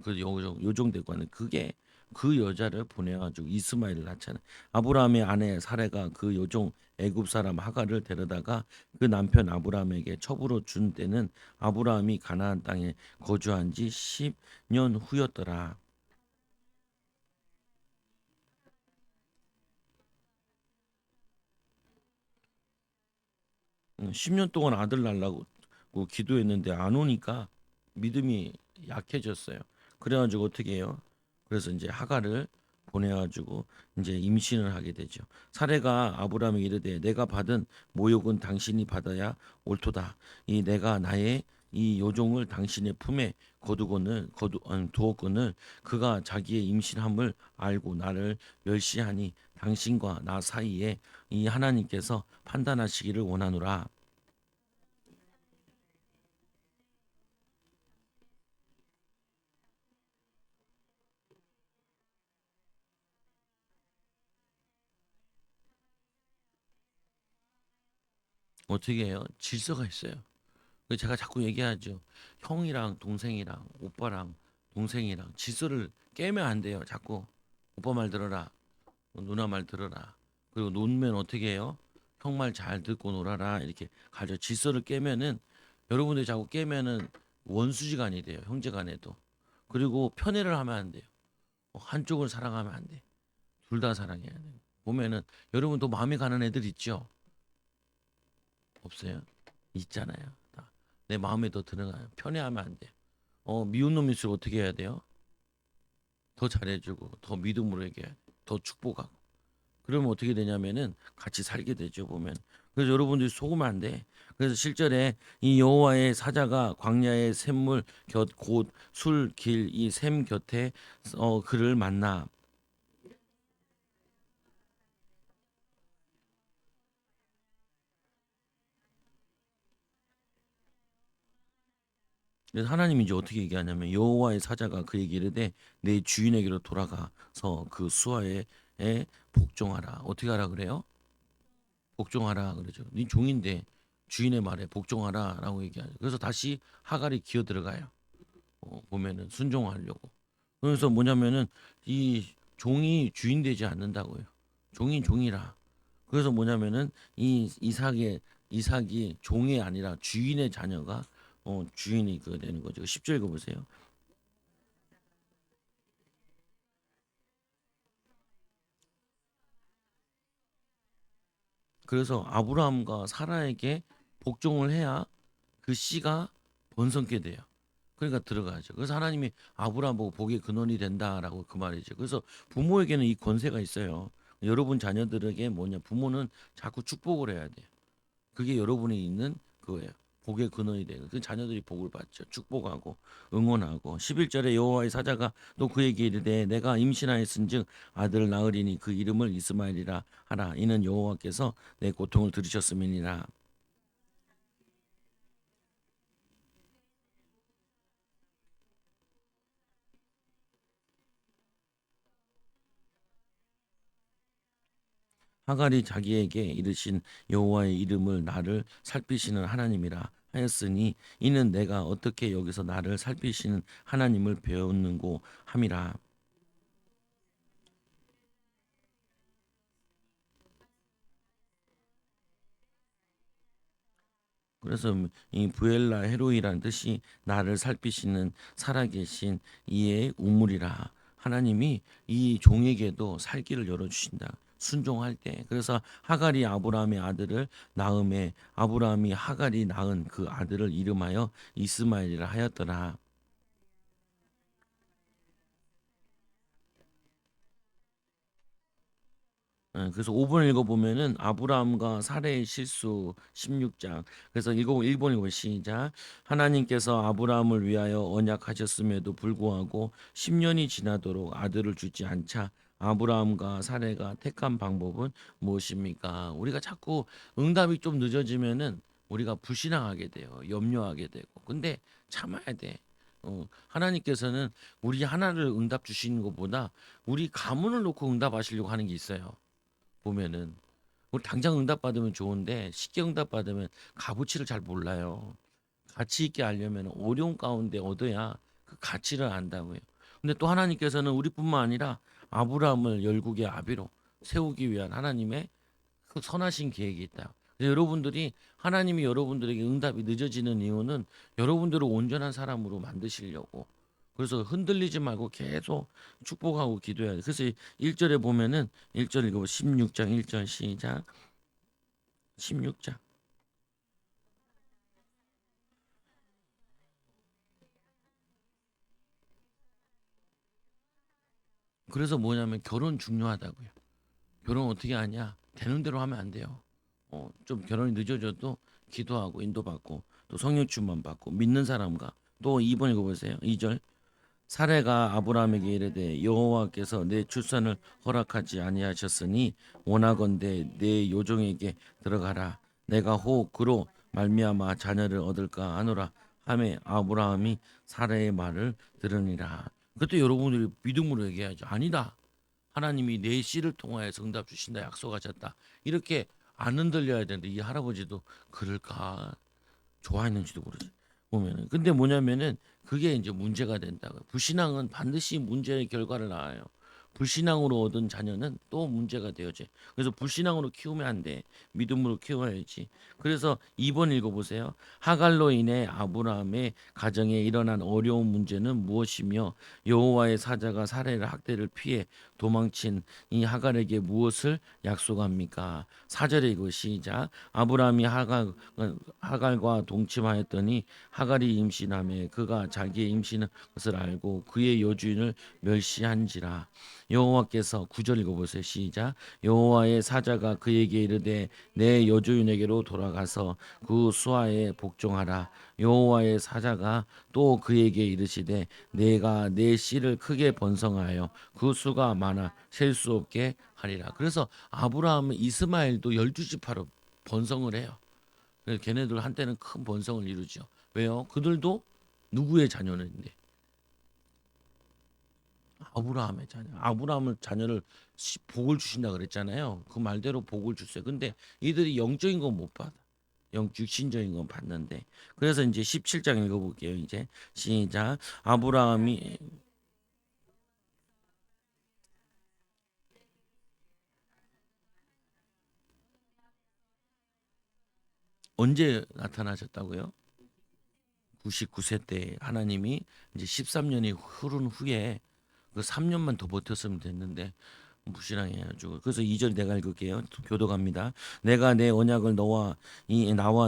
그 요종 데리고 왔는 그게 그 여자를 보내가지고 이스마엘을 낳잖아요. 아브라함의 아내 사레가 그 요종 애굽 사람 하갈을 데려다가 그 남편 아브라함에게 첩으로 준 때는 아브라함이 가나안 땅에 거주한 지 10년 후였더라. 10년 동안 아들 낳으려고 기도했는데 안 오니까 믿음이 약해졌어요. 그래가지고 어떻게 해요? 그래서 이제 하갈을 보내가지고 이제 임신을 하게 되죠. 사례가 아브라함에게 이르되 내가 받은 모욕은 당신이 받아야 옳도다. 이 내가 나의 이 요종을 당신의 품에 두었거늘 그가 자기의 임신함을 알고 나를 멸시하니 당신과 나 사이에 이 하나님께서 판단하시기를 원하노라. '어떻게 해요? 질서가 있어요. 그 제가 자꾸 얘기하죠. 형이랑 동생이랑 오빠랑 동생이랑 질서를 깨면 안 돼요. 자꾸 오빠 말 들어라. 누나 말 들어라. 그리고 놀면 어떻게 해요? 형 말 잘 듣고 놀아라. 이렇게 가져. 질서를 깨면은 여러분들이 자꾸 깨면은 원수지간이 돼요. 형제간에도. 그리고 편애를 하면 안 돼요. 한쪽을 사랑하면 안 돼. 둘 다 사랑해야 돼. 보면은 여러분도 마음에 가는 애들 있죠? 없어요? 있잖아요. 다. 내 마음에 더 들어가요. 편애하면 안 돼. 미운 놈일수록 어떻게 해야 돼요? 더 잘해주고, 더 믿음으로 얘기해. 더 축복하고. 그러면 어떻게 되냐면은 같이 살게 되죠, 보면. 그래서 여러분들이 속으면 안 돼. 그래서 실절에 이 여호와의 사자가 광야의 샘물 곁 곧 술 길 이 샘 곁에 그를 만나. 그래서 하나님이 이제 어떻게 얘기하냐면 여호와의 사자가 그에게 이르되 내 주인에게로 돌아가서 그 수하에 복종하라. 어떻게 하라 그래요? 복종하라 그러죠. 네 종인데 주인의 말에 복종하라라고 얘기하죠. 그래서 다시 하갈이 기어 들어가요. 보면은 순종하려고. 그래서 뭐냐면은 이 종이 주인 되지 않는다고요. 종이 종이라. 그래서 뭐냐면은 이 이삭이 종이 아니라 주인의 자녀가 주인이 그 되는 거죠. 10절 읽어보세요. 그래서 아브라함과 사라에게 복종을 해야 그 씨가 번성케 돼요. 그러니까 들어가야죠. 그래서 하나님이 아브라함 보고 복의 근원이 된다라고 그 말이죠. 그래서 부모에게는 이 권세가 있어요. 여러분 자녀들에게 뭐냐? 부모는 자꾸 축복을 해야 돼요. 그게 여러분이 있는 그거예요. 복의 근원이 되는. 그 자녀들이 복을 받죠. 축복하고 응원하고 11절에 여호와의 사자가 또 그에게 이르되 내가 임신하였은즉 아들을 낳으리니 그 이름을 이스마엘이라 하라. 이는 여호와께서 내 고통을 들으셨음이니라. 하갈이 자기에게 이르신 여호와의 이름을 나를 살피시는 하나님이라 하였으니 이는 내가 어떻게 여기서 나를 살피시는 하나님을 배웠는고 함이라. 그래서 이 부엘라 헤로이라는 뜻이 나를 살피시는 살아계신 이의 우물이라. 하나님이 이 종에게도 살 길을 열어주신다. 순종할 때. 그래서 하갈이 아브라함의 아들을 낳음에 아브라함이 하갈이 낳은 그 아들을 이름하여 이스마엘이라 하였더라. 그래서 5번 읽어보면은 아브라함과 사레의 실수 16장. 그래서 1번 읽어 시작. 하나님께서 아브라함을 위하여 언약하셨음에도 불구하고 10년이 지나도록 아들을 주지 않자 아브라함과 사레가 택한 방법은 무엇입니까? 우리가 자꾸 응답이 좀 늦어지면은 우리가 불신앙하게 돼요. 염려하게 되고. 근데 참아야 돼. 하나님께서는 우리 하나를 응답 주시는 것보다 우리 가문을 놓고 응답하시려고 하는 게 있어요. 보면은 우리 당장 응답 받으면 좋은데 쉽게 응답 받으면 값어치를 잘 몰라요. 가치 있게 알려면 어려운 가운데 얻어야 그 가치를 안다고요. 근데 또 하나님께서는 우리뿐만 아니라 아브라함을 열국의 아비로 세우기 위한 하나님의 그 선하신 계획이 있다. 그래서 여러분들이 하나님이 여러분들에게 응답이 늦어지는 이유는 여러분들을 온전한 사람으로 만드시려고. 그래서 흔들리지 말고 계속 축복하고 기도해야 돼. 그래서 1절에 보면은 1절 읽어 16장 1절 시작. 16장. 그래서 뭐냐면 결혼 중요하다고요. 결혼 어떻게 하냐? 되는 대로 하면 안 돼요. 좀 결혼이 늦어져도 기도하고 인도받고 또 성령 충만 받고 믿는 사람과 또 2번 읽어보세요. 2절. 사례가 아브라함에게 이르되 여호와께서 내 출산을 허락하지 아니하셨으니 원하건대 내 요종에게 들어가라. 내가 혹 그로 말미암아 자녀를 얻을까 하노라 하매 아브라함이 사례의 말을 들으니라. 그때 여러분들이 믿음으로 얘기하죠. 아니다. 하나님이 내 씨를 통하여서 응답 주신다 약속하셨다. 이렇게 안 흔들려야 되는데 이 할아버지도 그럴까 좋아했는지도 모르지. 보면은 근데 뭐냐면은 그게 이제 문제가 된다고요. 불신앙은 반드시 문제의 결과를 낳아요. 불신앙으로 얻은 자녀는 또 문제가 되어져. 그래서 불신앙으로 키우면 안 돼. 믿음으로 키워야지. 그래서 2번 읽어보세요. 하갈로 인해 아브라함의 가정에 일어난 어려운 문제는 무엇이며 여호와의 사자가 사례를 학대를 피해 도망친 이 하갈에게 무엇을 약속합니까? 4절에 이거 시작. 아브라함이 하갈과 동침하였더니 하갈이 임신하며 그가 자기의 임신한 것을 알고 그의 여주인을 멸시한지라. 여호와께서 9절 읽어보세요. 시작. 여호와의 사자가 그에게 이르되 내 여주인에게로 돌아가서 그 수하에 복종하라. 여호와의 사자가 또 그에게 이르시되 내가 내 씨를 크게 번성하여 그 수가 많아 셀 수 없게 하리라. 그래서 아브라함은 이스마엘도 12지파로 번성을 해요. 그래서 걔네들 한때는 큰 번성을 이루죠. 왜요? 그들도 누구의 자녀인데 아브라함의 자녀. 아브라함을 자녀를 복을 주신다 그랬잖아요. 그 말대로 복을 주세요. 근데 이들이 영적인 건 못 받아. 육신적인 건 받는데. 그래서 이제 17장 읽어볼게요. 이제 시작. 아브라함이 언제 나타나셨다고요? 99세 때 하나님이 이제 13년이 흐른 후에 그 3년만 더 버텼으면 됐는데 무신앙해가지고 그래서 2절 내가 읽을게요. 교도갑니다. 내가 내 언약을 나와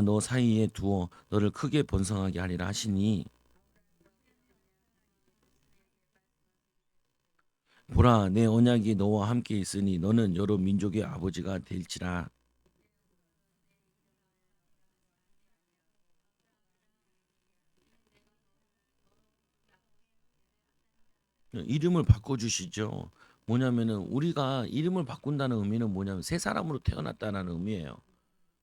너 사이에 두어 너를 크게 번성하게 하리라 하시니 보라 내 언약이 너와 함께 있으니 너는 여러 민족의 아버지가 될지라. 이름을 바꿔주시죠. 뭐냐면은 우리가 이름을 바꾼다는 의미는 뭐냐면 새 사람으로 태어났다는 의미예요.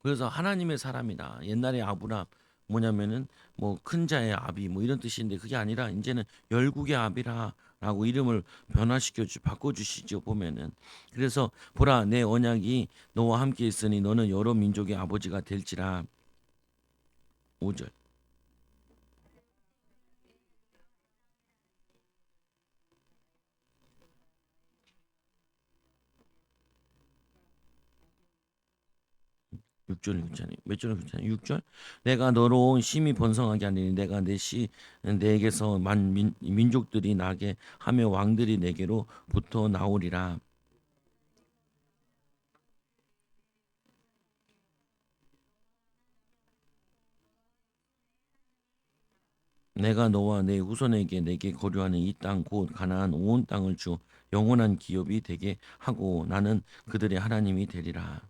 그래서 하나님의 사람이다. 옛날에 아브람 뭐냐면은 뭐 큰 자의 아비 뭐 이런 뜻인데 그게 아니라 이제는 열국의 아비라라고 이름을 변화시켜 바꿔 주시죠. 보면은 그래서 보라 내 언약이 너와 함께 있으니 너는 여러 민족의 아버지가 될지라. 5절. 육절 읽잖아요. 몇 절을 읽잖아요. 6절. 내가 너로 심히 번성하게 하리니 내가 내게서 민족들이 나게 하며 왕들이 내게로 부터 나오리라. 내가 너와 내 후손에게 내게 거류하는 이 땅 곧 가나안 온 땅을 주 영원한 기업이 되게 하고 나는 그들의 하나님이 되리라.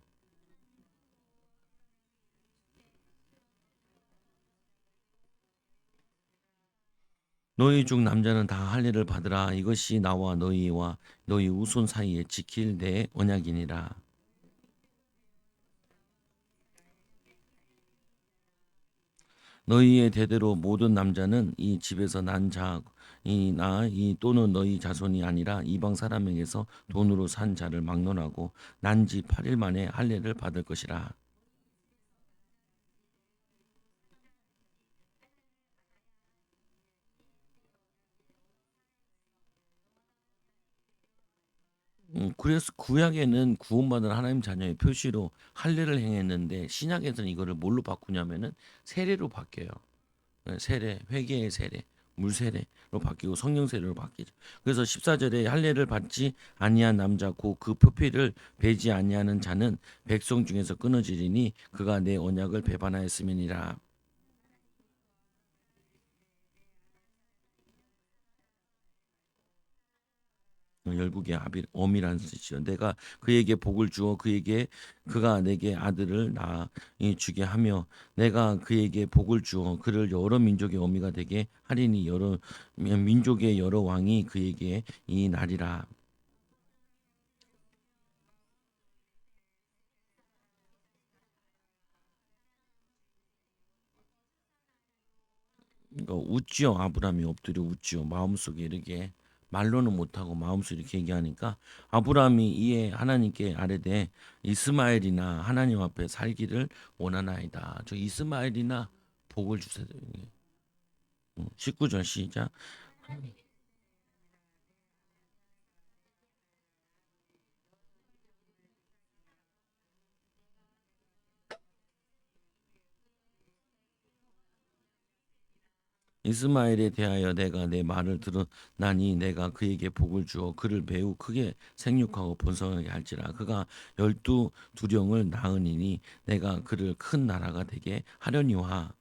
너희 중 남자는 다 할례를 받으라. 이것이 나와 너희와 너희 후손 사이에 지킬 내 언약이니라. 너희의 대대로 모든 남자는 이 집에서 난 자, 이 또는 너희 자손이 아니라 이방 사람에게서 돈으로 산 자를 막론하고 난 지 8일 만에 할례를 받을 것이라. 그래서 구약에는 구원받은 하나님 자녀의 표시로 할례를 행했는데 신약에서는 이거를 뭘로 바꾸냐면은 세례로 바뀌어요. 세례, 회개의 세례, 물 세례로 바뀌고 성령 세례로 바뀌죠. 그래서 14절에 할례를 받지 아니한 남자 곧 그 표피를 베지 아니하는 자는 백성 중에서 끊어지리니 그가 내 언약을 배반하였음이니라. 열국의 엄이라는 뜻이죠. 내가 그에게 복을 주어 그가 내게 아들을 낳이 주게 하며 내가 그에게 복을 주어 그를 여러 민족의 어미가 되게 하리니 여러 민족의 여러 왕이 그에게 이 날이라. 웃지요. 아브라함이 엎드려 웃지요. 마음속에 이렇게 말로는 못하고 마음속에 이렇게 얘기하니까 아브라함이 이에 하나님께 아뢰되 이스마엘이나 하나님 앞에 살기를 원하나이다. 저 이스마엘이나 복을 주세요. 19절 시작. 이스마엘에 대하여 내가 내 말을 들었나니 내가 그에게 복을 주어 그를 매우 크게 생육하고 번성하게 할지라. 그가 12두령을 낳으니니 내가 그를 큰 나라가 되게 하려니와.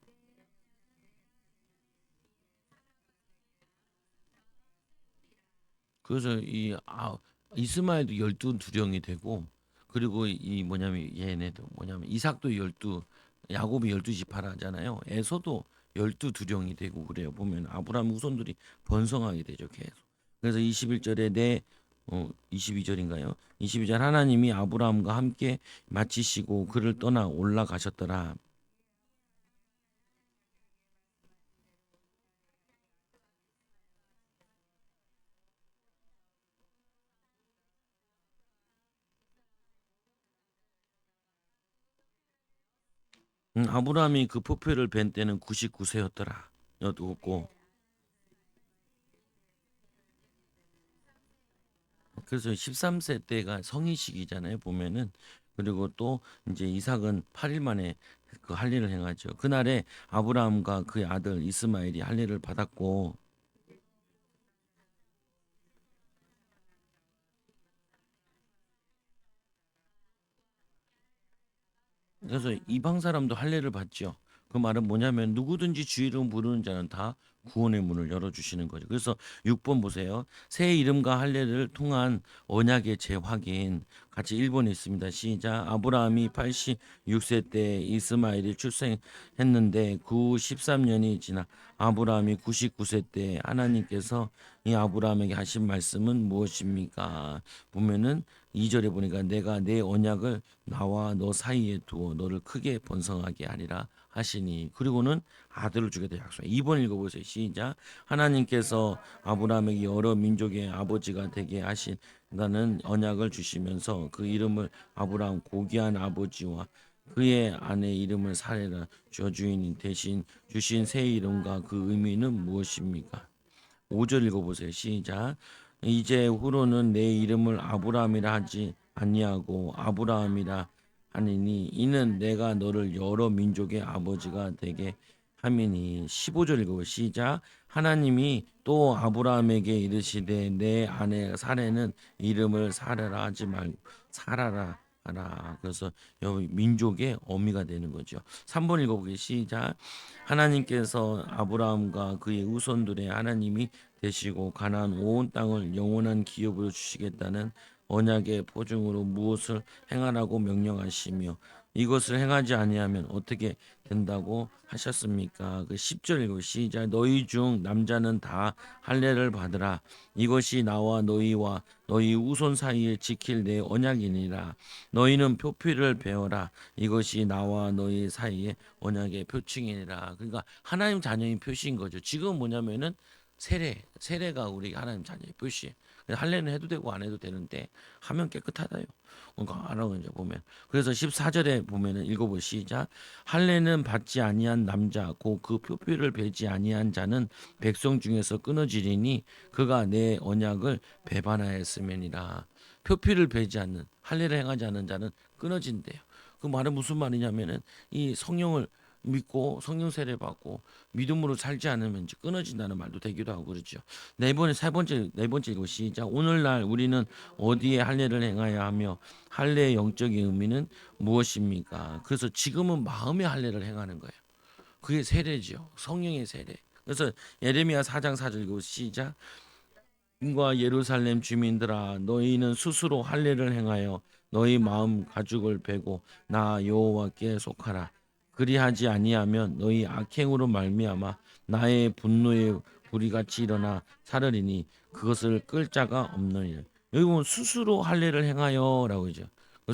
그래서 이스마엘도 12두령이 되고 그리고 이 뭐냐면 얘네도 뭐냐면 이삭도 12, 야곱이 12지파라 하잖아요. 에서도 12두령이 되고 그래요. 보면 아브라함 후손들이 번성하게 되죠, 계속. 그래서 21절에 22절인가요? 22절 하나님이 아브라함과 함께 마치시고 그를 떠나 올라가셨더라. 아브라함이 그 표표를 뵌 때는 99세였더라. 였고 그래서 13세 때가 성인식이잖아요. 보면은 그리고 또 이제 이삭은 8일 만에 그 할례를 행하죠. 그날에 아브라함과 그의 아들 이스마엘이 할례를 받았고 그래서 이방 사람도 할례를 받죠. 그 말은 뭐냐면 누구든지 주 이름 부르는 자는 다 구원의 문을 열어 주시는 거죠. 그래서 6번 보세요. 새 이름과 할례를 통한 언약의 재확인 같이 1번에 있습니다. 시작. 아브라함이 86세 때 이스마엘이 출생했는데 그 13년이 지나 아브라함이 99세 때 하나님께서 이 아브라함에게 하신 말씀은 무엇입니까? 보면은 2절에 보니까 내가 내 언약을 나와 너 사이에 두어 너를 크게 번성하게 하리라 하시니 그리고는 아들을 주게 되 약속. 2번 읽어보세요. 시작. 하나님께서 아브라함에게 여러 민족의 아버지가 되게 하신다는 언약을 주시면서 그 이름을 아브라함 고귀한 아버지와 그의 아내 이름을 사레라. 저주인이 대신 주신 새 이름과 그 의미는 무엇입니까? 5절 읽어보세요. 시작. 이제 후로는 내 이름을 아브라함이라 하지 아니하고 아브라함이라 하니니 이는 내가 너를 여러 민족의 아버지가 되게 함이니. 15절 읽어보세요. 시작. 하나님이 또 아브라함에게 이르시되 내 아내 사레는 이름을 사라라 하지 말고 사라라 하라. 그래서 여기 민족의 어미가 되는 거죠. 3번 읽어보기 시작. 하나님께서 아브라함과 그의 후손들의 하나님이 되시고 가나안 온 땅을 영원한 기업으로 주시겠다는 언약의 보증으로 무엇을 행하라고 명령하시며 이것을 행하지 아니하면 어떻게 된다고 하셨습니까? 그 10절 읽고 시작. 너희 중 남자는 다 할례를 받으라. 이것이 나와 너희와 너희 후손 사이에 지킬 내 언약이니라. 너희는 표피를 베어라. 이것이 나와 너희 사이에 언약의 표징이니라. 그러니까 하나님 자녀인 표시인 거죠. 지금 뭐냐면은 세례가 우리 하나님 자녀의 표시. 할례는 해도 되고 안 해도 되는데 하면 깨끗하다요. 그러니까 알아요 이제 보면. 그래서 14절에 보면은 읽어보 시작. 할례는 받지 아니한 남자 곧 그 표표를 베지 아니한 자는 백성 중에서 끊어지리니 그가 내 언약을 배반하였음이니라. 표피를 베지 않는 할례를 행하지 않는 자는 끊어진대요. 그 말은 무슨 말이냐면은 이 성령을 믿고 성령 세례 받고 믿음으로 살지 않으면 이제 끊어진다는 말도 되기도 하고 그렇죠. 네 번째 읽고 시작. 오늘날 우리는 어디에 할례를 행하여 하며 할례의 영적인 의미는 무엇입니까? 그래서 지금은 마음의 할례를 행하는 거예요. 그게 세례죠. 성령의 세례. 그래서 예레미야 4장 4절 읽고 시작. 과 예루살렘 주민들아 너희는 스스로 할례를 행하여 너희 마음 가죽을 베고 나 여호와께 속하라. 그리하지 아니하면 너희 악행으로 말미암아 나의 분노의 불이같이 일어나 사르리니 그것을 끌 자가 없느니라. 여기 보면 스스로 할례를 행하여라고 하죠.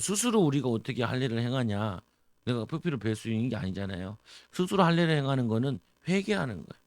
스스로 우리가 어떻게 할례를 행하냐? 내가 표피를 뵐 수 있는 게 아니잖아요. 스스로 할례를 행하는 거는 회개하는 거예요.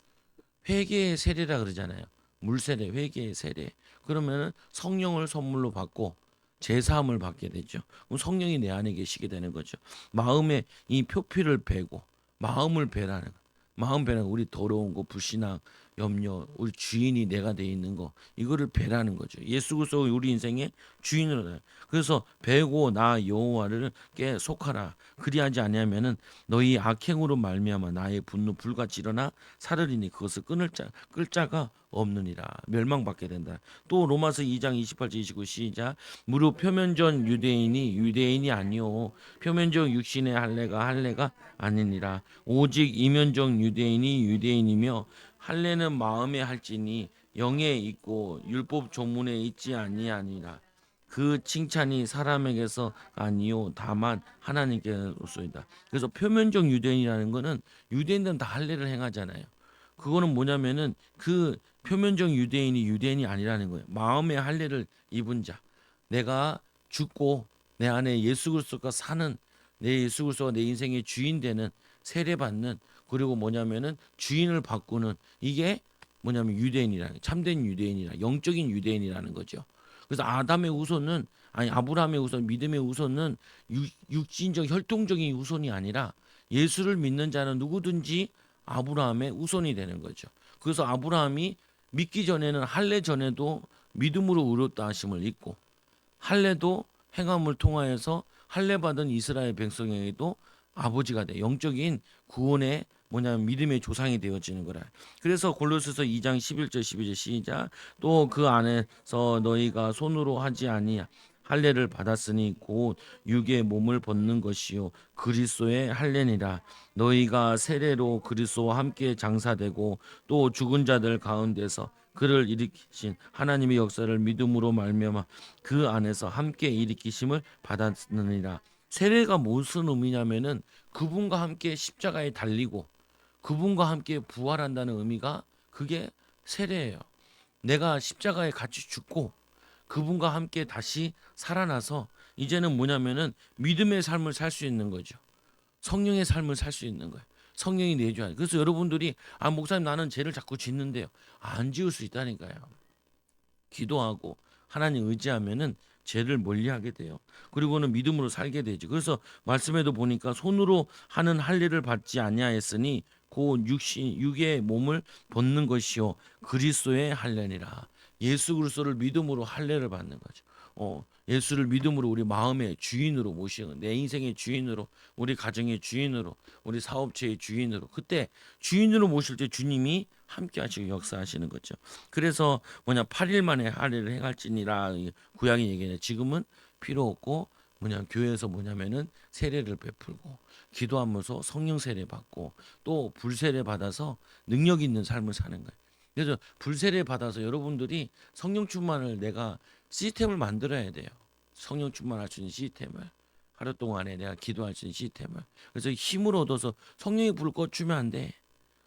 회개의 세례라 그러잖아요. 물세례, 회개의 세례. 그러면은 성령을 선물로 받고 제사함을 받게 되죠. 그럼 성령이 내 안에 계시게 되는 거죠. 마음에 이 표피를 베고 마음을 베라는 거. 마음 베라는 거. 우리 더러운 거, 불신앙, 염려, 우리 주인이 내가 돼 있는 거 이거를 베라는 거죠. 예수 그리스도 우리 인생의 주인으로 돼. 그래서 베고 나 여호와를 께 속하라. 그리하지 아니하면은 너희 악행으로 말미암아 나의 분노 불같이 일어나 사르리니 그것을 끌 자가 없느니라. 멸망받게 된다. 또 로마서 2장 28절 29 시작. 무릇 표면전 유대인이 아니요 표면적 육신의 할례가 아니니라. 오직 이면적 유대인이며 할례는 마음에 할지니 영에 있고 율법 조문에 있지 아니하니라. 그 칭찬이 사람에게서 아니요 다만 하나님께로소이다. 그래서 표면적 유대인이라는 거는 유대인들은 다 할례를 행하잖아요. 그거는 뭐냐면은 그 표면적 유대인이 아니라는 거예요. 마음의 할례를 입은 자. 내가 죽고 내 안에 예수 그리스도가 사는 내 예수 그리스도가 내 인생의 주인 되는 세례 받는 그리고 뭐냐면은 주인을 바꾸는 이게 뭐냐면 유대인이라는 참된 유대인이라 영적인 유대인이라는 거죠. 그래서 아담의 후손은 아니 아브라함의 후손 믿음의 후손은 육신적 혈통적인 후손이 아니라 예수를 믿는 자는 누구든지 아브라함의 후손이 되는 거죠. 그래서 아브라함이 믿기 전에는 할례 전에도 믿음으로 의롭다 하심을 입고 할례도 행함을 통하여서 할례 받은 이스라엘 백성에게도 아버지가 돼 영적인 구원의 뭐냐면 믿음의 조상이 되어지는 거라. 그래서 골로새서 2장 11절 12절 시작. 또 그 안에서 너희가 손으로 하지 아니야 할례를 받았으니 곧 육의 몸을 벗는 것이요 그리스도의 할례니라. 너희가 세례로 그리스도와 함께 장사되고 또 죽은 자들 가운데서 그를 일으키신 하나님의 역사를 믿음으로 말미암아 그 안에서 함께 일으키심을 받았느니라. 세례가 무슨 의미냐면은 그분과 함께 십자가에 달리고 그분과 함께 부활한다는 의미가 그게 세례예요. 내가 십자가에 같이 죽고 그분과 함께 다시 살아나서 이제는 뭐냐면은 믿음의 삶을 살 수 있는 거죠. 성령의 삶을 살 수 있는 거예요. 성령이 내줘야. 그래서 여러분들이 아 목사님 나는 죄를 자꾸 짓는데요. 안 지을 수 있다니까요. 기도하고 하나님 의지하면은 죄를 멀리하게 돼요. 그리고는 믿음으로 살게 되죠. 그래서 말씀에도 보니까 손으로 하는 할례를 받지 아니하였으니 곧 육의 몸을 벗는 것이요 그리스도의 할례니라. 예수 그리스도를 믿음으로 할례를 받는 거죠. 예수를 믿음으로 우리 마음의 주인으로 모시는, 내 인생의 주인으로, 우리 가정의 주인으로, 우리 사업체의 주인으로, 그때 주인으로 모실 때 주님이 함께 하시고 역사하시는 거죠. 그래서 8일 만에 할례를 행할지니라 구약이 얘기해. 지금은 필요 없고 교회에서 세례를 베풀고 기도하면서 성령 세례 받고 또 불세례 받아서 능력 있는 삶을 사는 거예요. 그래서 불세례 받아서 여러분들이 성령 충만을 내가 시스템을 만들어야 돼요. 성령 충만할 수 있는 시스템을, 하루 동안에 내가 기도할 수 있는 시스템을. 그래서 힘을 얻어서 성령의 불을 꺼주면 안 돼.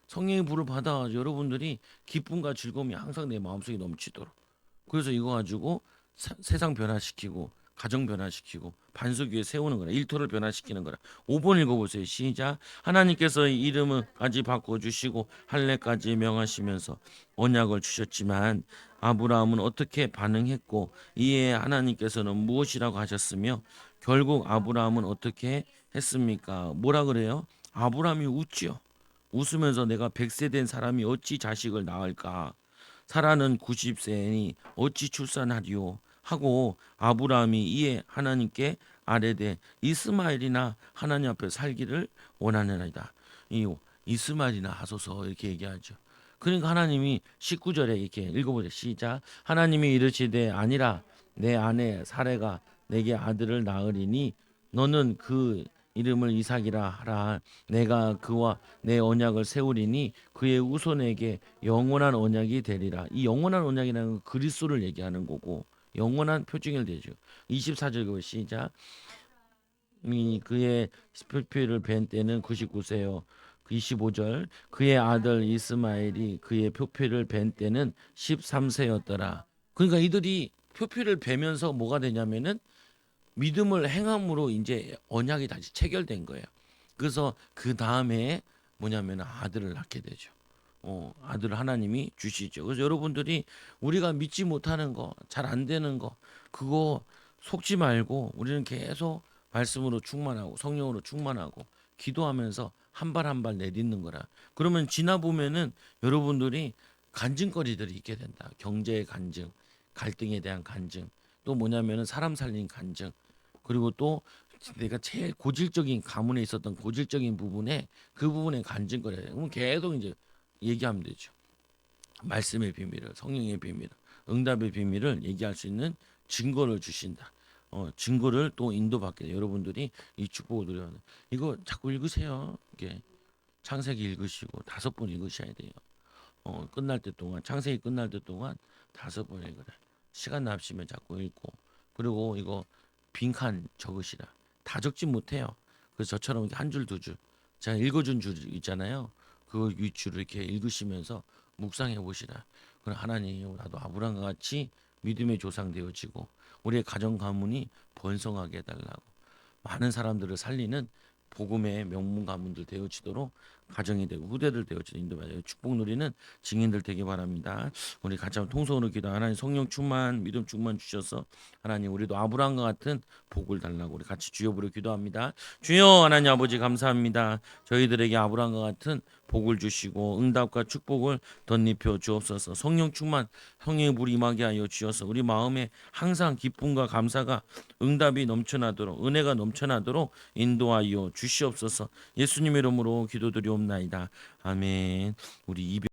성령의 불을 받아 여러분들이 기쁨과 즐거움이 항상 내 마음속에 넘치도록. 그래서 이거 가지고 세상 변화시키고 가정 변화시키고 반석 위에 세우는 거라. 일터를 변화시키는 거라. 5번 읽어보세요. 시작. 하나님께서 이름까지 바꿔주시고 할례까지 명하시면서 언약을 주셨지만 아브라함은 어떻게 반응했고 이에 하나님께서는 무엇이라고 하셨으며 결국 아브라함은 어떻게 했습니까? 뭐라 그래요? 아브라함이 웃지요. 웃으면서 내가 100세 된 사람이 어찌 자식을 낳을까? 사라는 90세니 어찌 출산하리요? 하고 아브라함이 이에 하나님께 아뢰되 이스마엘이나 하나님 앞에 살기를 원하느니라. 이 이스마엘이나 하소서 이렇게 얘기하죠. 그러니까 하나님이 19절에 이렇게 읽어보세요. 시작. 하나님이 이르시되 아니라 내 아내 사레가 내게 아들을 낳으리니 너는 그 이름을 이삭이라 하라. 내가 그와 내 언약을 세우리니 그의 후손에게 영원한 언약이 되리라. 이 영원한 언약이라는 건 그리스도를 얘기하는 거고 영원한 표징을 되죠. 24절 시작. 그의 표표를 뵌 때는 99세요. 25절 그의 아들 이스마엘이 그의 표표를 뵌 때는 13세였더라. 그러니까 이들이 표표를 베면서 뭐가 되냐면은 믿음을 행함으로 이제 언약이 다시 체결된 거예요. 그래서 그 다음에 아들을 낳게 되죠. 아들을 하나님이 주시죠. 그래서 여러분들이 우리가 믿지 못하는 거, 잘 안 되는 거, 그거 속지 말고 우리는 계속 말씀으로 충만하고 성령으로 충만하고 기도하면서 한 발 한 발 내딛는 거라. 그러면 지나 보면은 여러분들이 간증거리들이 있게 된다. 경제의 간증, 갈등에 대한 간증, 또 사람 살린 간증, 그리고 또 내가 제일 고질적인 가문에 있었던 고질적인 부분에 그 부분에 간증거려야 돼. 그럼 계속 이제 얘기하면 되죠. 말씀의 비밀을, 성령의 비밀을, 응답의 비밀을 얘기할 수 있는 증거를 주신다. 증거를 또 인도받게 돼. 여러분들이 이 축복을 누려는 이거 자꾸 읽으세요. 이게 창세기 읽으시고 5번 읽으셔야 돼요. 끝날 때 동안 창세기 끝날 때 동안 5번 읽으라. 시간 남시면 자꾸 읽고 그리고 이거 빈칸 적으시라. 다 적지 못해요. 그래서 저처럼 한 줄 두 줄 제가 읽어준 줄 있잖아요. 그 윗줄을 이렇게 읽으시면서 묵상해 보시라. 그럼 하나님 나도 아브라함과 같이 믿음의 조상 되어지고 우리의 가정 가문이 번성하게 해달라고 많은 사람들을 살리는 복음의 명문 가문들 되어지도록 가정이 되고 후대들 되어지는 인도받아요. 축복 누리는 증인들 되기 바랍니다. 우리 같이 한번 통성으로 기도. 하나님 성령 충만 믿음 충만 주셔서 하나님 우리도 아브라함과 같은 복을 달라고 우리 같이 주여 부르 기도합니다. 주여 하나님 아버지 감사합니다. 저희들에게 아브라함과 같은 복을 주시고 응답과 축복을 덧입혀 주옵소서. 성령 충만 성령의 불이 임하게 하여 주셔서 우리 마음에 항상 기쁨과 감사가 응답이 넘쳐나도록 은혜가 넘쳐나도록 인도하여 주시옵소서. 예수님의 이름으로 기도드리옵나이다. 아멘. 우리